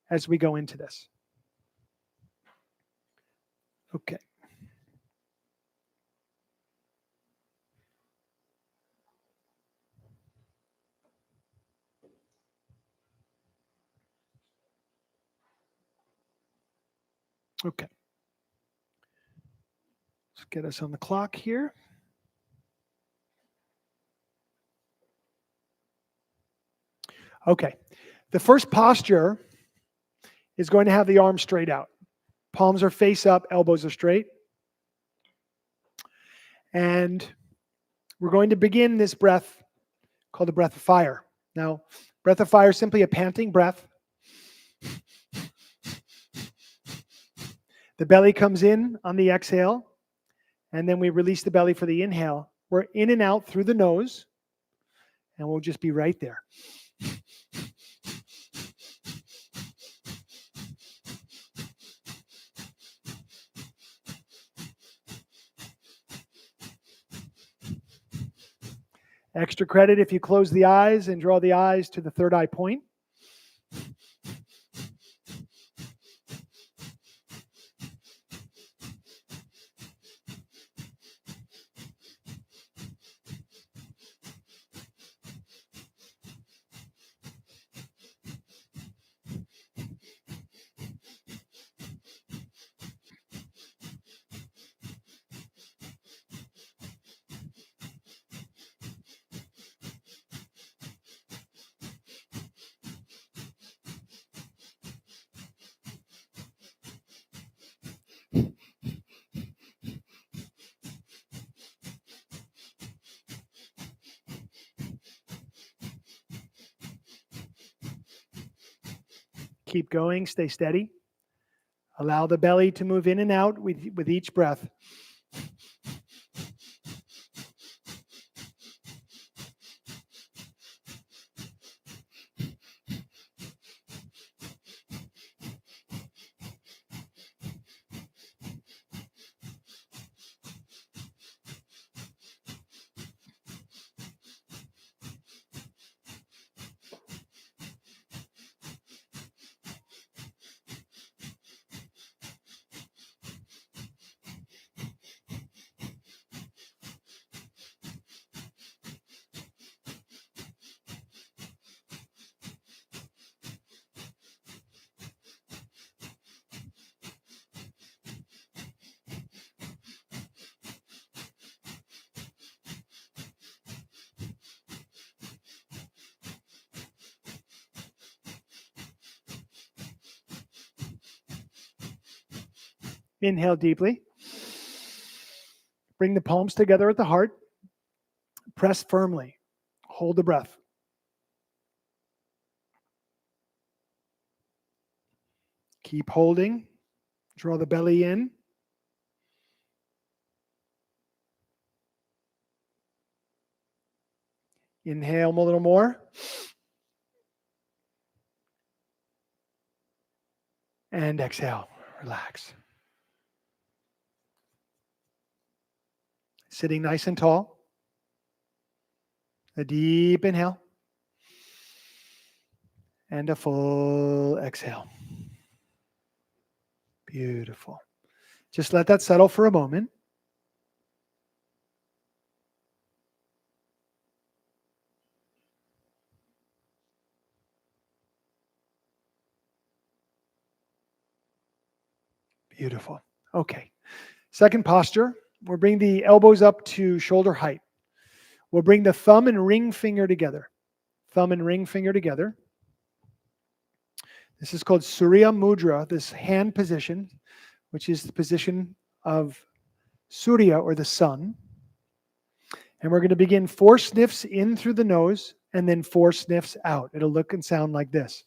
as we go into this. Okay. Okay. Let's get us on the clock here. Okay. The first posture is going to have the arms straight out. Palms are face up, elbows are straight. And we're going to begin this breath called the breath of fire. Now, breath of fire is simply a panting breath. The belly comes in on the exhale, and then we release the belly for the inhale. We're in and out through the nose, and we'll just be right there. Extra credit if you close the eyes and draw the eyes to the third eye point. Keep going, stay steady. Allow the belly to move in and out with each breath. Inhale deeply. Bring the palms together at the heart. Press firmly. Hold the breath. Keep holding. Draw the belly in. Inhale a little more. And exhale. Relax. Sitting nice and tall. A deep inhale. And a full exhale. Beautiful. Just let that settle for a moment. Beautiful. Okay. Second posture, we'll bring the elbows up to shoulder height. We'll bring the thumb and ring finger together. Thumb and ring finger together. This is called Surya Mudra, this hand position, which is the position of Surya or the sun. And we're going to begin 4 sniffs in through the nose and then 4 sniffs out. It'll look and sound like this.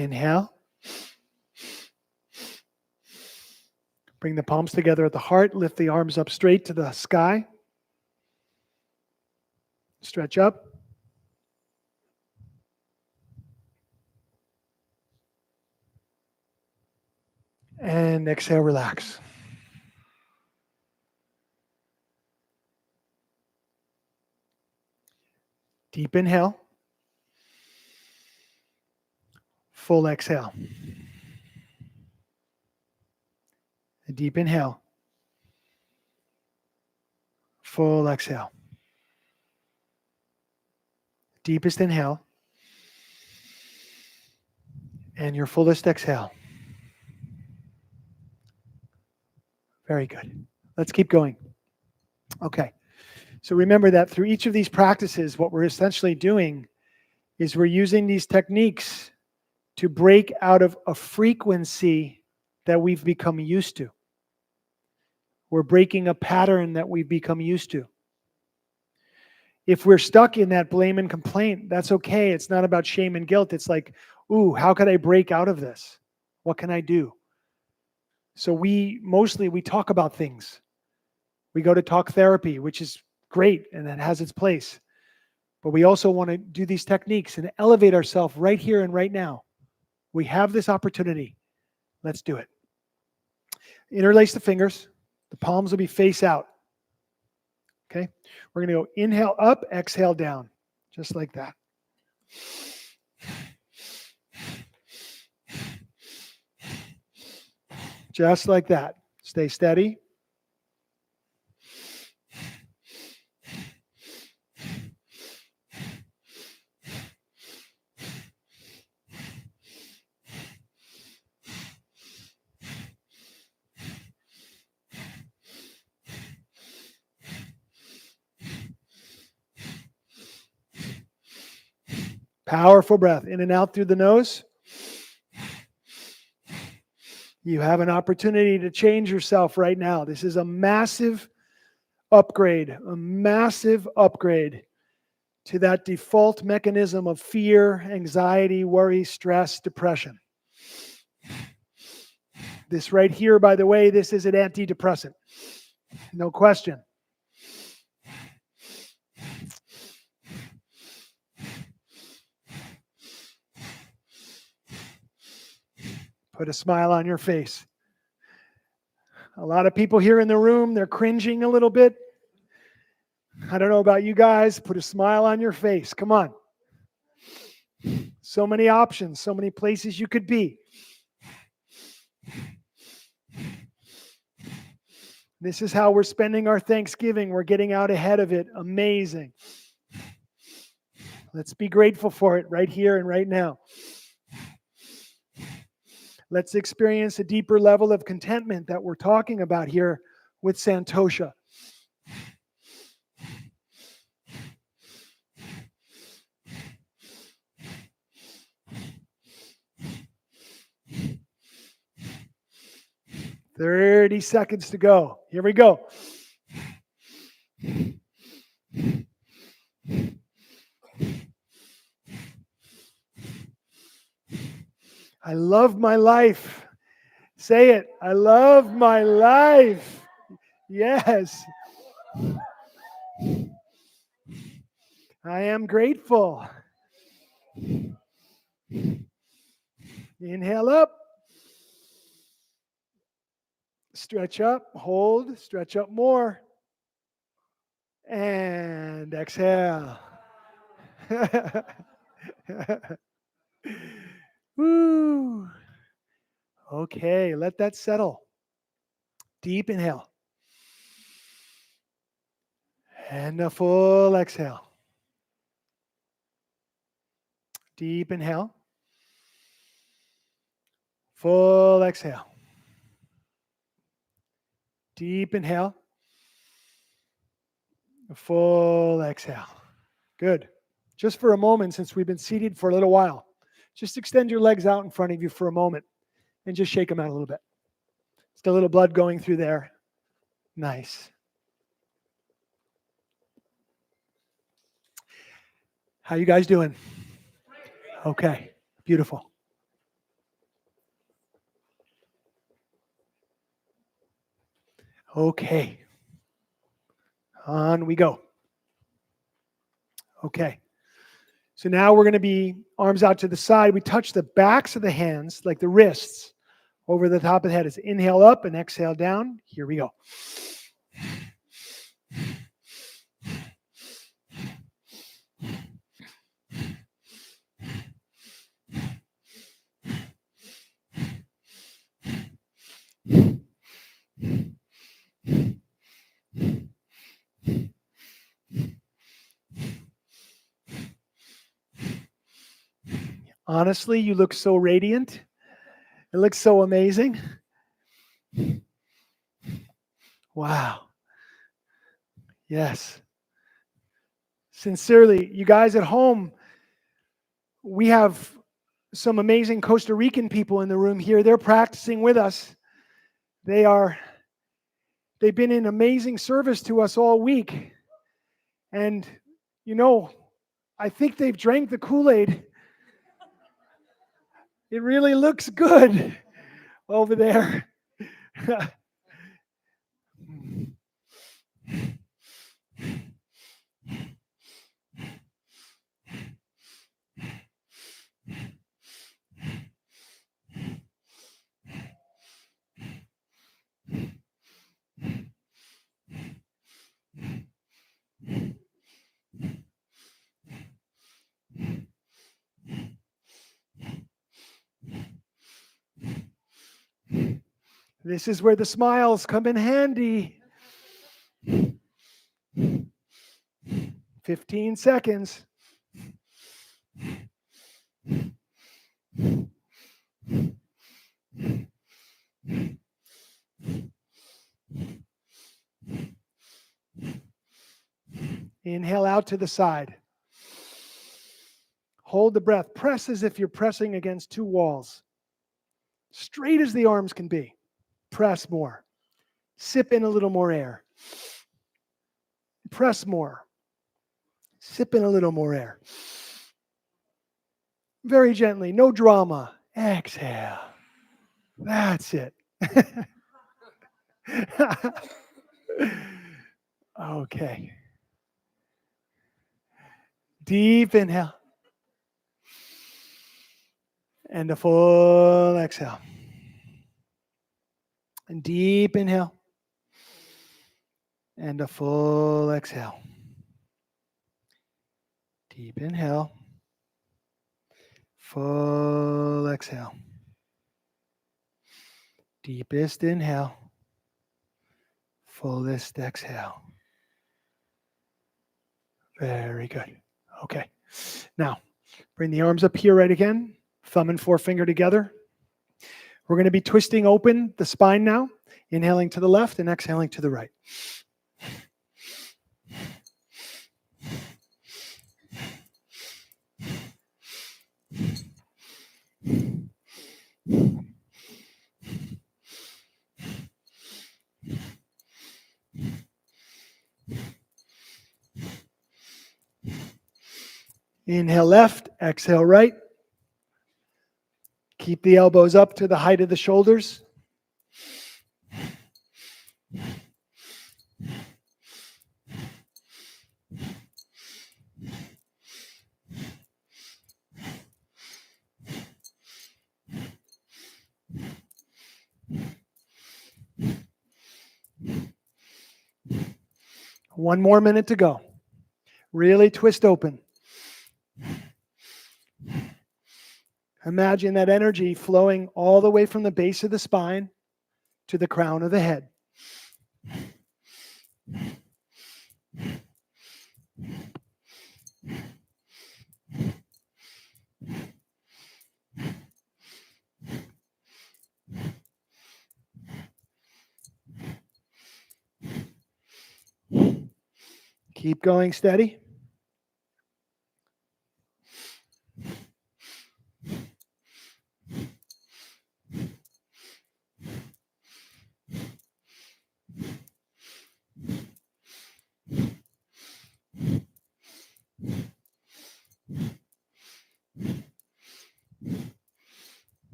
Inhale. Bring the palms together at the heart. Lift the arms up straight to the sky. Stretch up. And exhale, relax. Deep inhale. Full exhale. A deep inhale. Full exhale. Deepest inhale. And your fullest exhale. Very good. Let's keep going. Okay. So remember that through each of these practices, what we're essentially doing is we're using these techniques to break out of a frequency that we've become used to. We're breaking a pattern that we've become used to. If we're stuck in that blame and complaint, that's okay. It's not about shame and guilt. It's like, ooh, how could I break out of this? What can I do? So we talk about things. We go to talk therapy, which is great and that has its place. But we also want to do these techniques and elevate ourselves right here and right now. We have this opportunity. Let's do it. Interlace the fingers. The palms will be face out. Okay? We're going to go inhale up, exhale down. Just like that. Just like that. Stay steady. Powerful breath. In and out through the nose. You have an opportunity to change yourself right now. This is a massive upgrade to that default mechanism of fear, anxiety, worry, stress, depression. This right here, by the way, this is an antidepressant. No question. Put a smile on your face. A lot of people here in the room, they're cringing a little bit. I don't know about you guys. Put a smile on your face. Come on. So many options, so many places you could be. This is how we're spending our Thanksgiving. We're getting out ahead of it. Amazing. Let's be grateful for it right here and right now. Let's experience a deeper level of contentment that we're talking about here with Santosha. "30 seconds to go." Here we go. I love my life. Say it. I love my life. Yes. I am grateful. Inhale up. Stretch up. Hold. Stretch up more. And exhale. Woo. Okay, let that settle. Deep inhale. And a full exhale. Deep inhale. Full exhale. Deep inhale. Full exhale. Good. Just for a moment, since we've been seated for a little while, just extend your legs out in front of you for a moment and just shake them out a little bit. Still a little blood going through there. Nice. How you guys doing? Okay, beautiful. Okay. On we go. Okay. So now we're going to be arms out to the side. We touch the backs of the hands, like the wrists, over the top of the head. It's inhale up and exhale down. Here we go. Honestly, you look so radiant. It looks so amazing. Wow. Yes. Sincerely, you guys at home, we have some amazing Costa Rican people in the room here. They're practicing with us. They've been in amazing service to us all week. And, I think they've drank the Kool-Aid. It really looks good over there. This is where the smiles come in handy. 15 seconds. Inhale out to the side. Hold the breath. Press as if you're pressing against two walls. Straight as the arms can be. Press more. Sip in a little more air. Press more. Sip in a little more air. Very gently, no drama. Exhale. That's it. Okay. Deep inhale. And a full exhale. And deep inhale. And a full exhale. Deep inhale. Full exhale. Deepest inhale. Fullest exhale. Very good. Okay. Now, bring the arms up here right again. Thumb and forefinger together. We're going to be twisting open the spine now. Inhaling to the left and exhaling to the right. Inhale left, exhale right. Keep the elbows up to the height of the shoulders. One more minute to go. Really twist open. Imagine that energy flowing all the way from the base of the spine to the crown of the head. Keep going steady.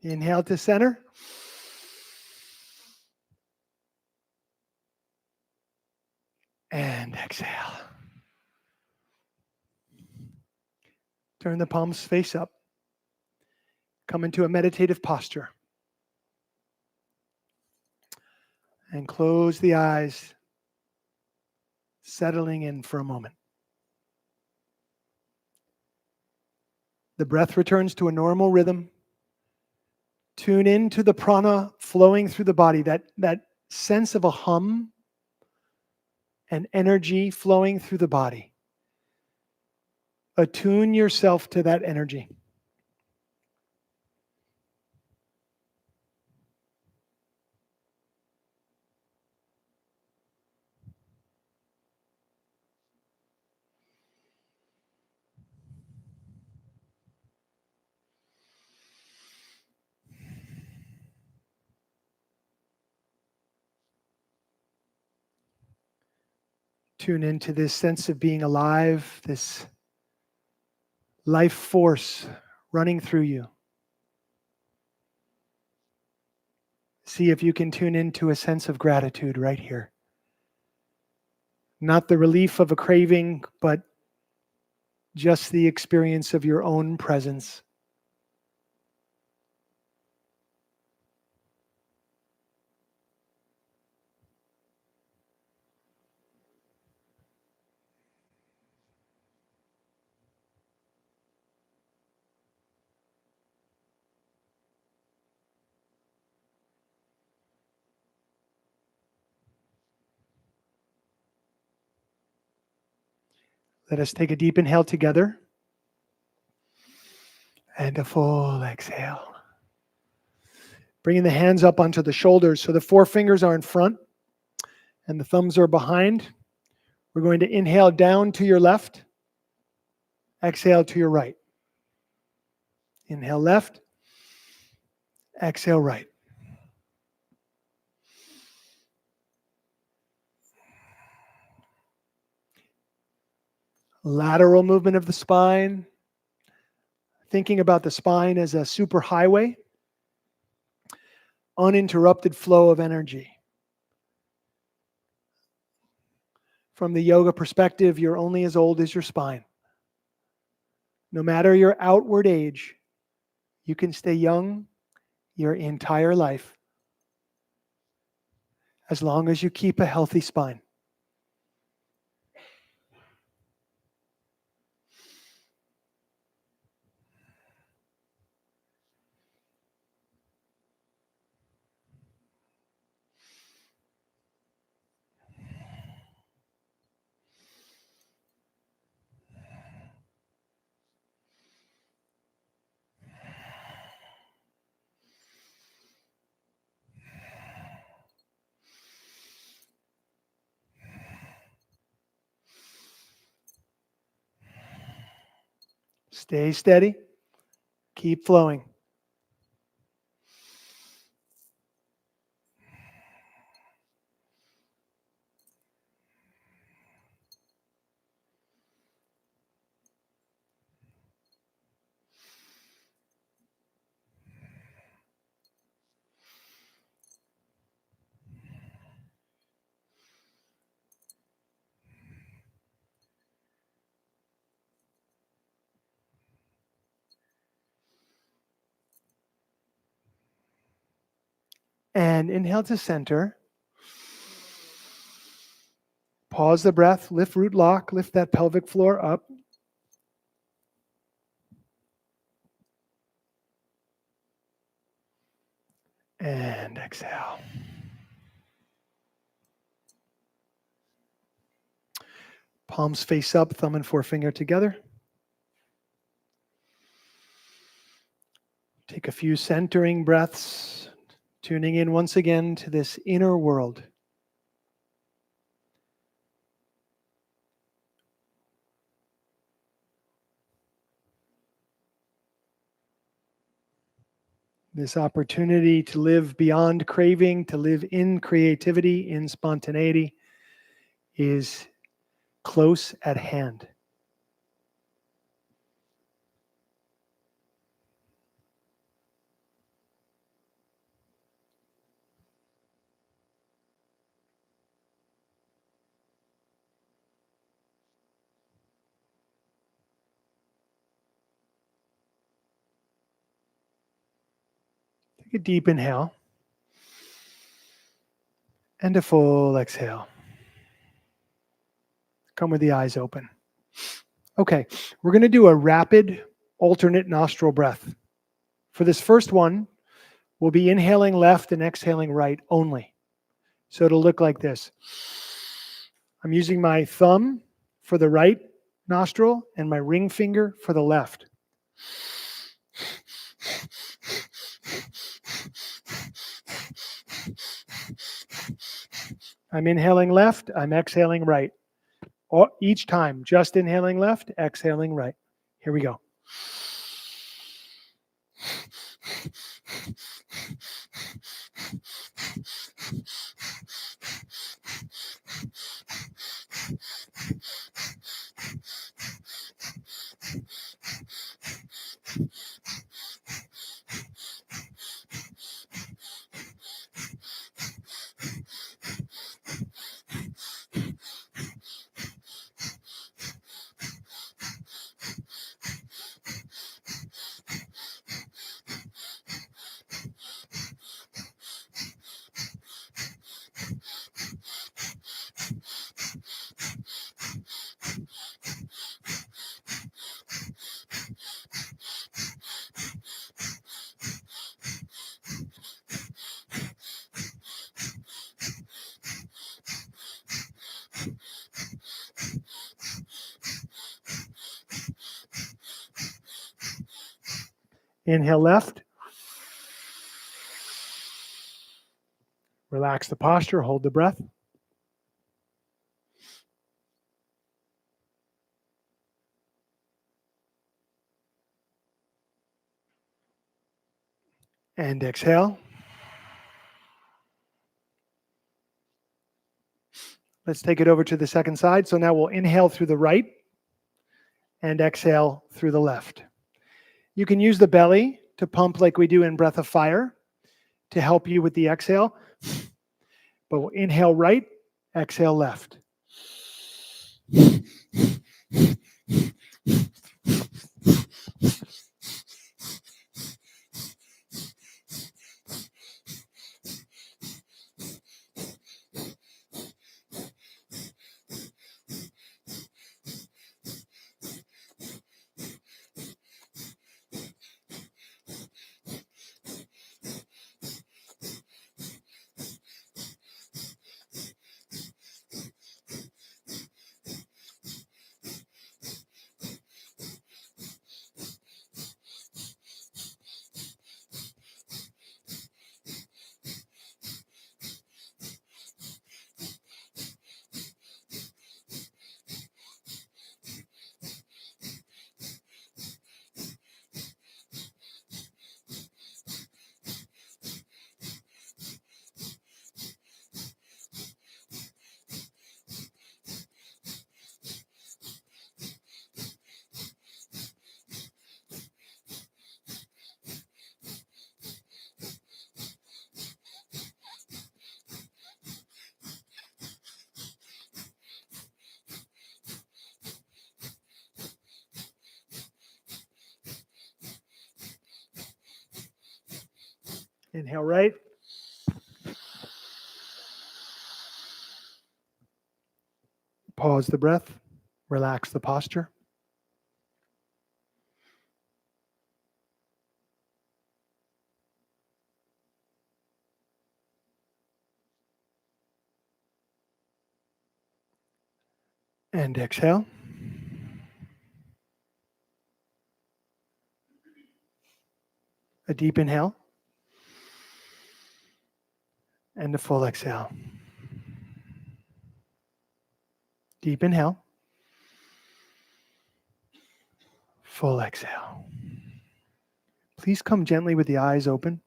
Inhale to center. And exhale. Turn the palms face up. Come into a meditative posture. And close the eyes, settling in for a moment. The breath returns to a normal rhythm. Tune into the prana flowing through the body, that sense of a hum and energy flowing through the body. Attune yourself to that energy. Tune into this sense of being alive, this life force running through you. See if you can tune into a sense of gratitude right here. Not the relief of a craving, but just the experience of your own presence. Let us take a deep inhale together and a full exhale. Bringing the hands up onto the shoulders so the forefingers are in front and the thumbs are behind. We're going to inhale down to your left, exhale to your right. Inhale left, exhale right. Lateral movement of the spine. Thinking about the spine as a superhighway. Uninterrupted flow of energy. From the yoga perspective, you're only as old as your spine. No matter your outward age, you can stay young your entire life as long as you keep a healthy spine. Stay steady. Keep flowing. And inhale to center. Pause the breath, lift root lock, lift that pelvic floor up. And exhale. Palms face up, thumb and forefinger together. Take a few centering breaths, tuning in once again to this inner world. This opportunity to live beyond craving, to live in creativity, in spontaneity, is close at hand. Take a deep inhale and a full exhale. Come with the eyes open. Okay, we're going to do a rapid alternate nostril breath. For this first one, we'll be inhaling left and exhaling right only. So it'll look like this. I'm using my thumb for the right nostril and my ring finger for the left. I'm inhaling left, I'm exhaling right. Each time, just inhaling left, exhaling right. Here we go. Inhale left. Relax the posture, hold the breath. And exhale. Let's take it over to the second side. So now we'll inhale through the right and exhale through the left. You can use the belly to pump like we do in Breath of Fire to help you with the exhale. But we'll inhale right, exhale left. Inhale right. Pause the breath. Relax the posture. And exhale. A deep inhale. And a full exhale. Deep inhale. Full exhale. Please come gently with the eyes open.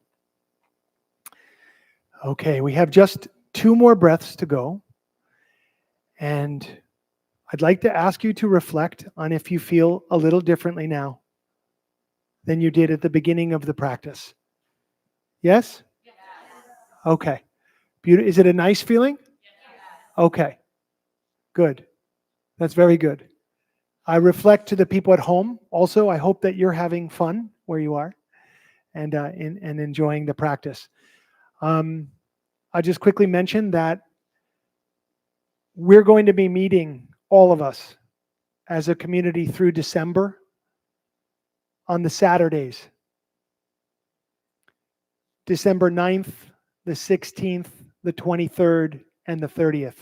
Okay, we have just 2 more breaths to go. And I'd like to ask you to reflect on if you feel a little differently now than you did at the beginning of the practice. Yes? Yes. Okay. Is it a nice feeling? Yes. Okay. Good. That's very good. I reflect to the people at home. Also, I hope that you're having fun where you are. and enjoying the practice. I'll just quickly mention that we're going to be meeting, all of us, as a community through December on the Saturdays. December 9th, the 16th, the 23rd, and the 30th.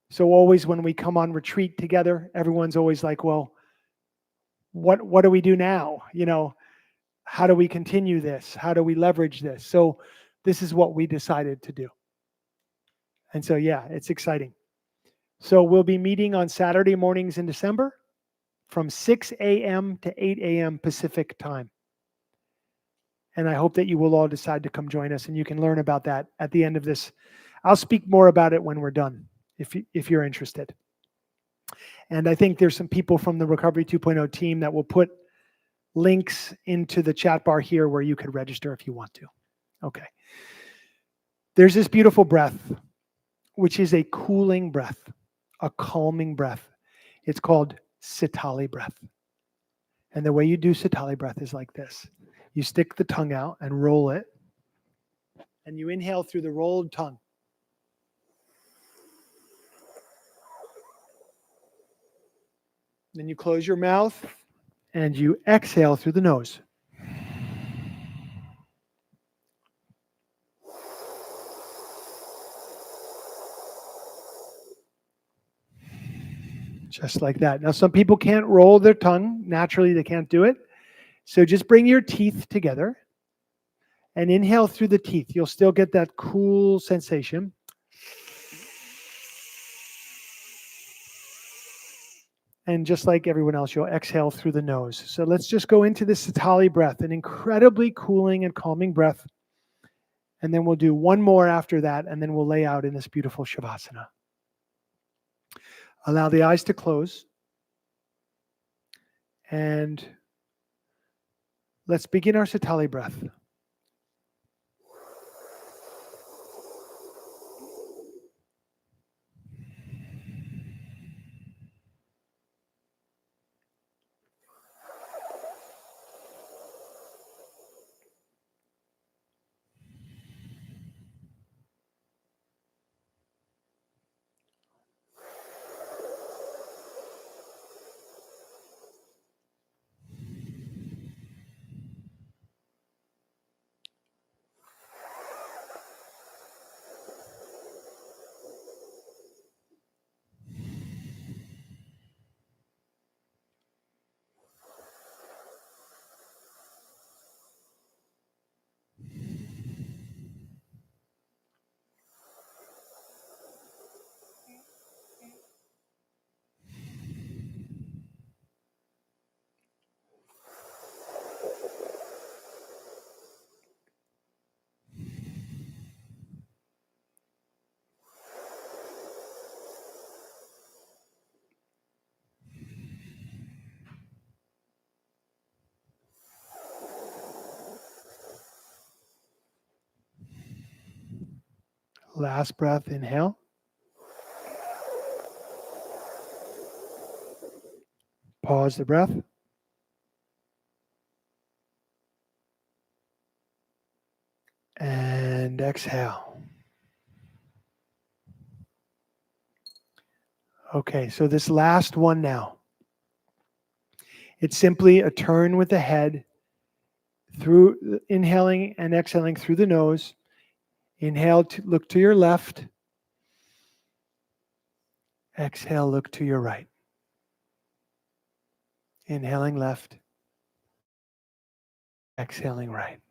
So always when we come on retreat together, everyone's always like, well, what do we do now? You know, how do we continue this? How do we leverage this? So this is what we decided to do. And so, yeah, it's exciting. So we'll be meeting on Saturday mornings in December from 6 a.m. to 8 a.m. Pacific time. And I hope that you will all decide to come join us, and you can learn about that at the end of this. I'll speak more about it when we're done, if you're interested. And I think there's some people from the Recovery 2.0 team that will put links into the chat bar here where you could register if you want to. Okay. There's this beautiful breath, which is a cooling breath, a calming breath. It's called Sitali breath. And the way you do Sitali breath is like this. You stick the tongue out and roll it, and you inhale through the rolled tongue. Then you close your mouth and you exhale through the nose. Just like that. Now, some people can't roll their tongue. Naturally, they can't do it. So just bring your teeth together and inhale through the teeth. You'll still get that cool sensation. And just like everyone else, you'll exhale through the nose. So let's just go into this Sitali breath, an incredibly cooling and calming breath. And then we'll do one more after that, and then we'll lay out in this beautiful Shavasana. Allow the eyes to close. And let's begin our Sitali breath. Last breath, inhale. Pause the breath. And exhale. Okay, so this last one now. It's simply a turn with the head through inhaling and exhaling through the nose. Inhale, to look to your left. Exhale, look to your right. Inhaling left. Exhaling right.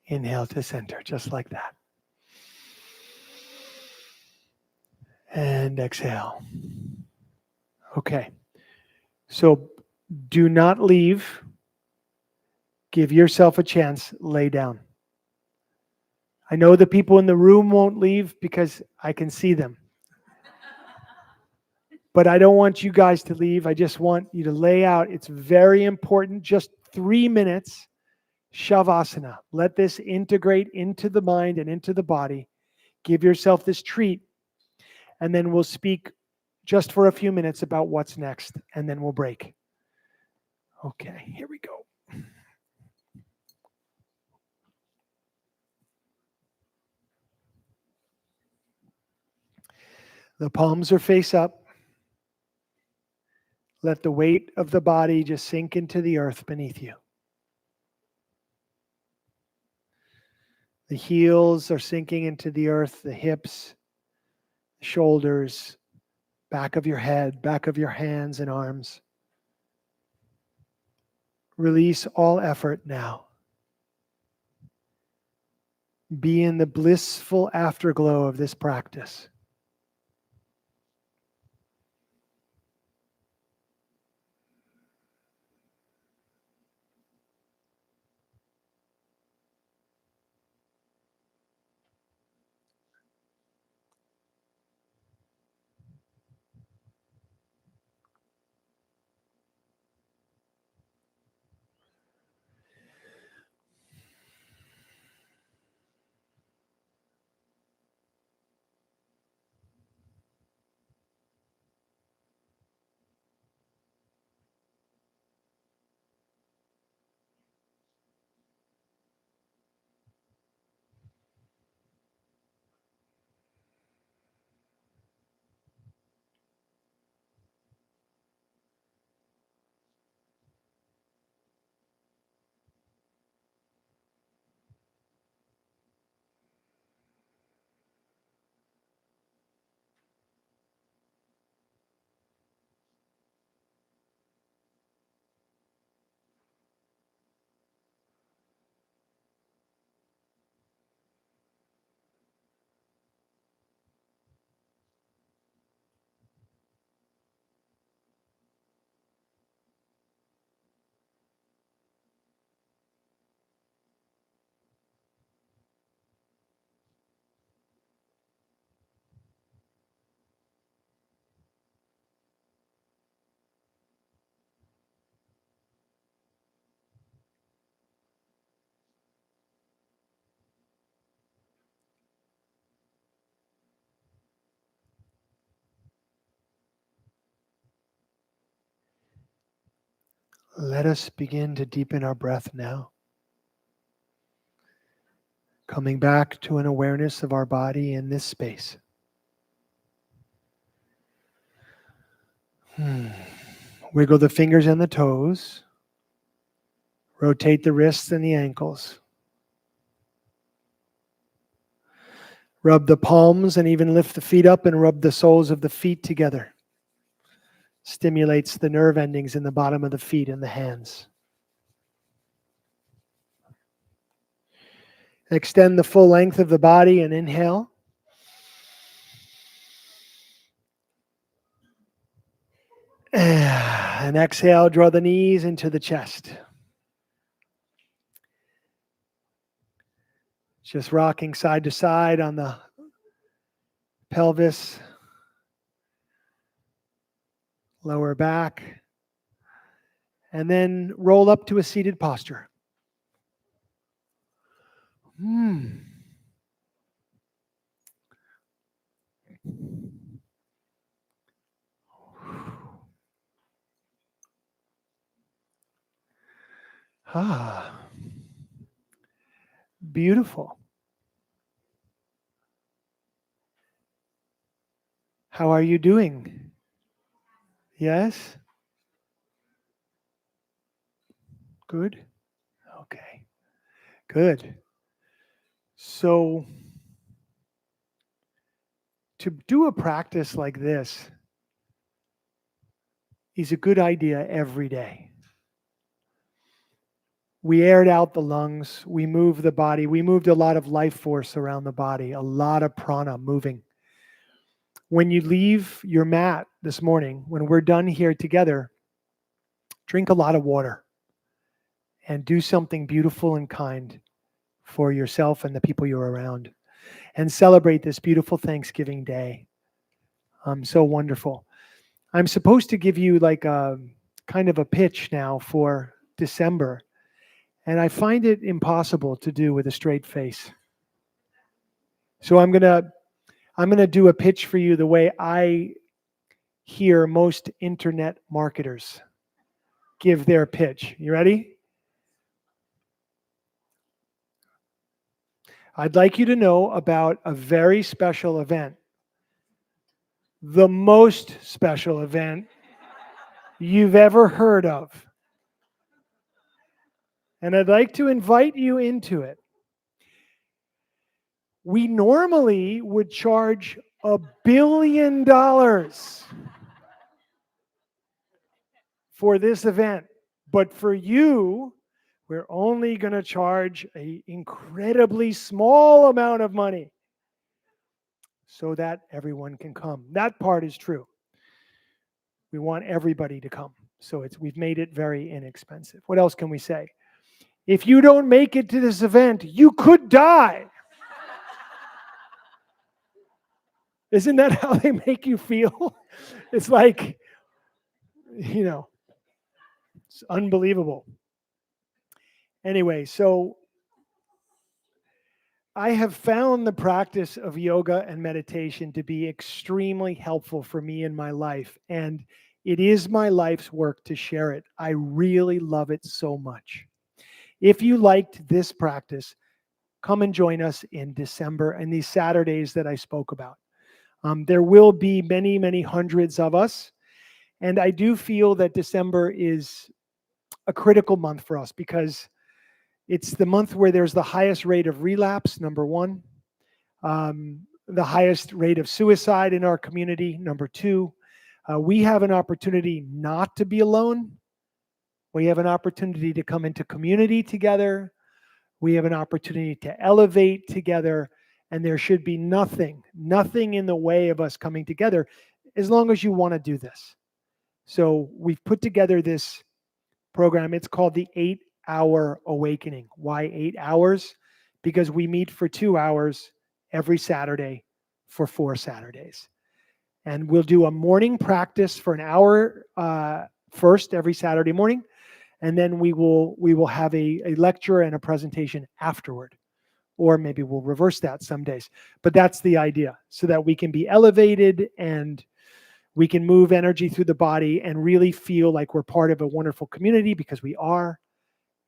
Inhale to center, just like that. And exhale. Okay. So do not leave. Give yourself a chance. Lay down. I know the people in the room won't leave because I can see them. But I don't want you guys to leave. I just want you to lay out. It's very important. Just 3 minutes. Shavasana. Let this integrate into the mind and into the body. Give yourself this treat. And then we'll speak just for a few minutes about what's next. And then we'll break. Okay, here we go. The palms are face up. Let the weight of the body just sink into the earth beneath you. The heels are sinking into the earth, the hips, shoulders, back of your head, back of your hands and arms. Release all effort now. Be in the blissful afterglow of this practice. Let us begin to deepen our breath now. Coming back to an awareness of our body in this space. Wiggle the fingers and the toes. Rotate the wrists and the ankles. Rub the palms and even lift the feet up and rub the soles of the feet together. Stimulates the nerve endings in the bottom of the feet and the hands. Extend the full length of the body and inhale. And exhale, draw the knees into the chest. Just rocking side to side on the pelvis, lower back, and then roll up to a seated posture. Beautiful. How are you doing? Yes? Good? Okay. Good. So, to do a practice like this is a good idea every day. We aired out the lungs, we moved the body, we moved a lot of life force around the body, a lot of prana moving. When you leave your mat this morning, when we're done here together, drink a lot of water and do something beautiful and kind for yourself and the people you're around, and celebrate this beautiful Thanksgiving Day. So wonderful. I'm supposed to give you like a kind of a pitch now for December, and I find it impossible to do with a straight face. So I'm gonna do a pitch for you the way I hear most internet marketers give their pitch. You ready? I'd like you to know about a very special event, the most special event you've ever heard of. And I'd like to invite you into it. We normally would charge $1 billion for this event, but for you, we're only going to charge an incredibly small amount of money so that everyone can come. That part is true. We want everybody to come. So we've made it very inexpensive. What else can we say? If you don't make it to this event, you could die. Isn't that how they make you feel? It's like, it's unbelievable. Anyway, so I have found the practice of yoga and meditation to be extremely helpful for me in my life, and it is my life's work to share it. I really love it so much. If you liked this practice, come and join us in December and these Saturdays that I spoke about. There will be many, many hundreds of us, and I do feel that December is a critical month for us because it's the month where there's the highest rate of relapse, number one, the highest rate of suicide in our community, number two. We have an opportunity not to be alone. We have an opportunity to come into community together. We have an opportunity to elevate together, and there should be nothing in the way of us coming together as long as you want to do this. So we've put together this program. It's called the 8-Hour Awakening. Why 8 hours? Because we meet for 2 hours every Saturday for 4 Saturdays. And we'll do a morning practice for an hour first every Saturday morning. And then we will have a lecture and a presentation afterward. Or maybe we'll reverse that some days. But that's the idea, so that we can be elevated and we can move energy through the body and really feel like we're part of a wonderful community, because we are,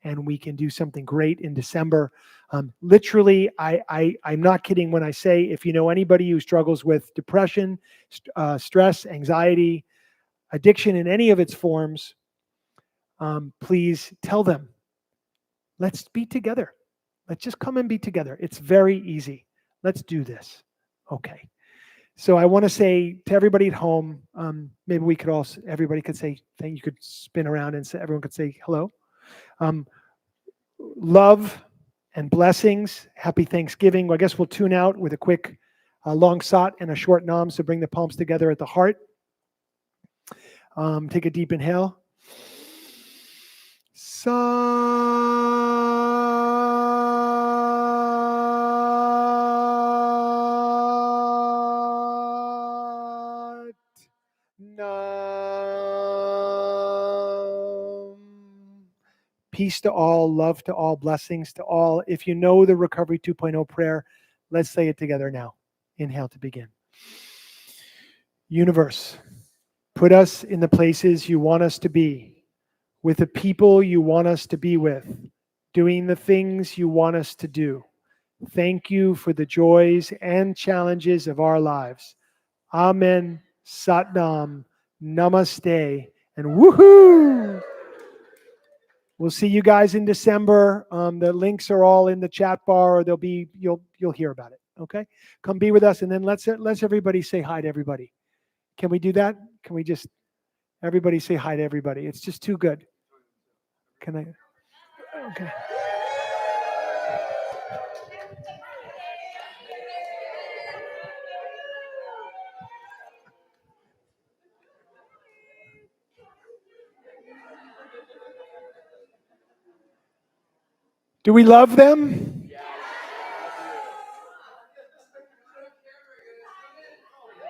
and we can do something great in December. Literally, I'm not kidding when I say, if you know anybody who struggles with depression, stress, anxiety, addiction in any of its forms, please tell them, let's be together. Let's just come and be together. It's very easy. Let's do this. Okay. So I want to say to everybody at home, maybe we could also, everybody could say, you could spin around and say, everyone could say hello. Love and blessings. Happy Thanksgiving. Well, I guess we'll tune out with a quick long sat and a short nam. So bring the palms together at the heart. Take a deep inhale. Peace to all, love to all, blessings to all. If you know the Recovery 2.0 prayer, let's say it together now. Inhale to begin. Universe, put us in the places you want us to be, with the people you want us to be with, doing the things you want us to do. Thank you for the joys and challenges of our lives. Amen, Satnam, Namaste, and woohoo! We'll see you guys in December. The links are all in the chat bar, or you'll hear about it. Okay, come be with us, and then let's everybody say hi to everybody. Can we do that? Can we just everybody say hi to everybody? It's just too good. Can I? Okay. Do we love them?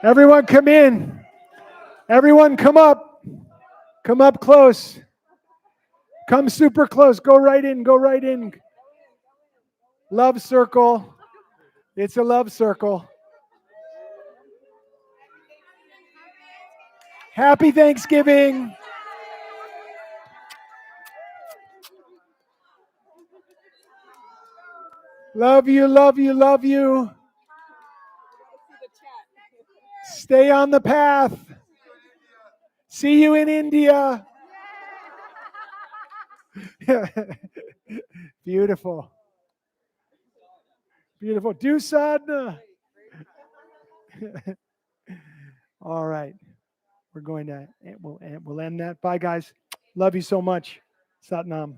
Everyone come in. Everyone come up. Come up close. Come super close. Go right in. Go right in. Love circle. It's a love circle. Happy Thanksgiving. Love you, love you, love you. Stay on the path. See you in India. Beautiful. Beautiful. Do sadhana. All right. We're going to, we'll end that. Bye, guys. Love you so much. Satnam.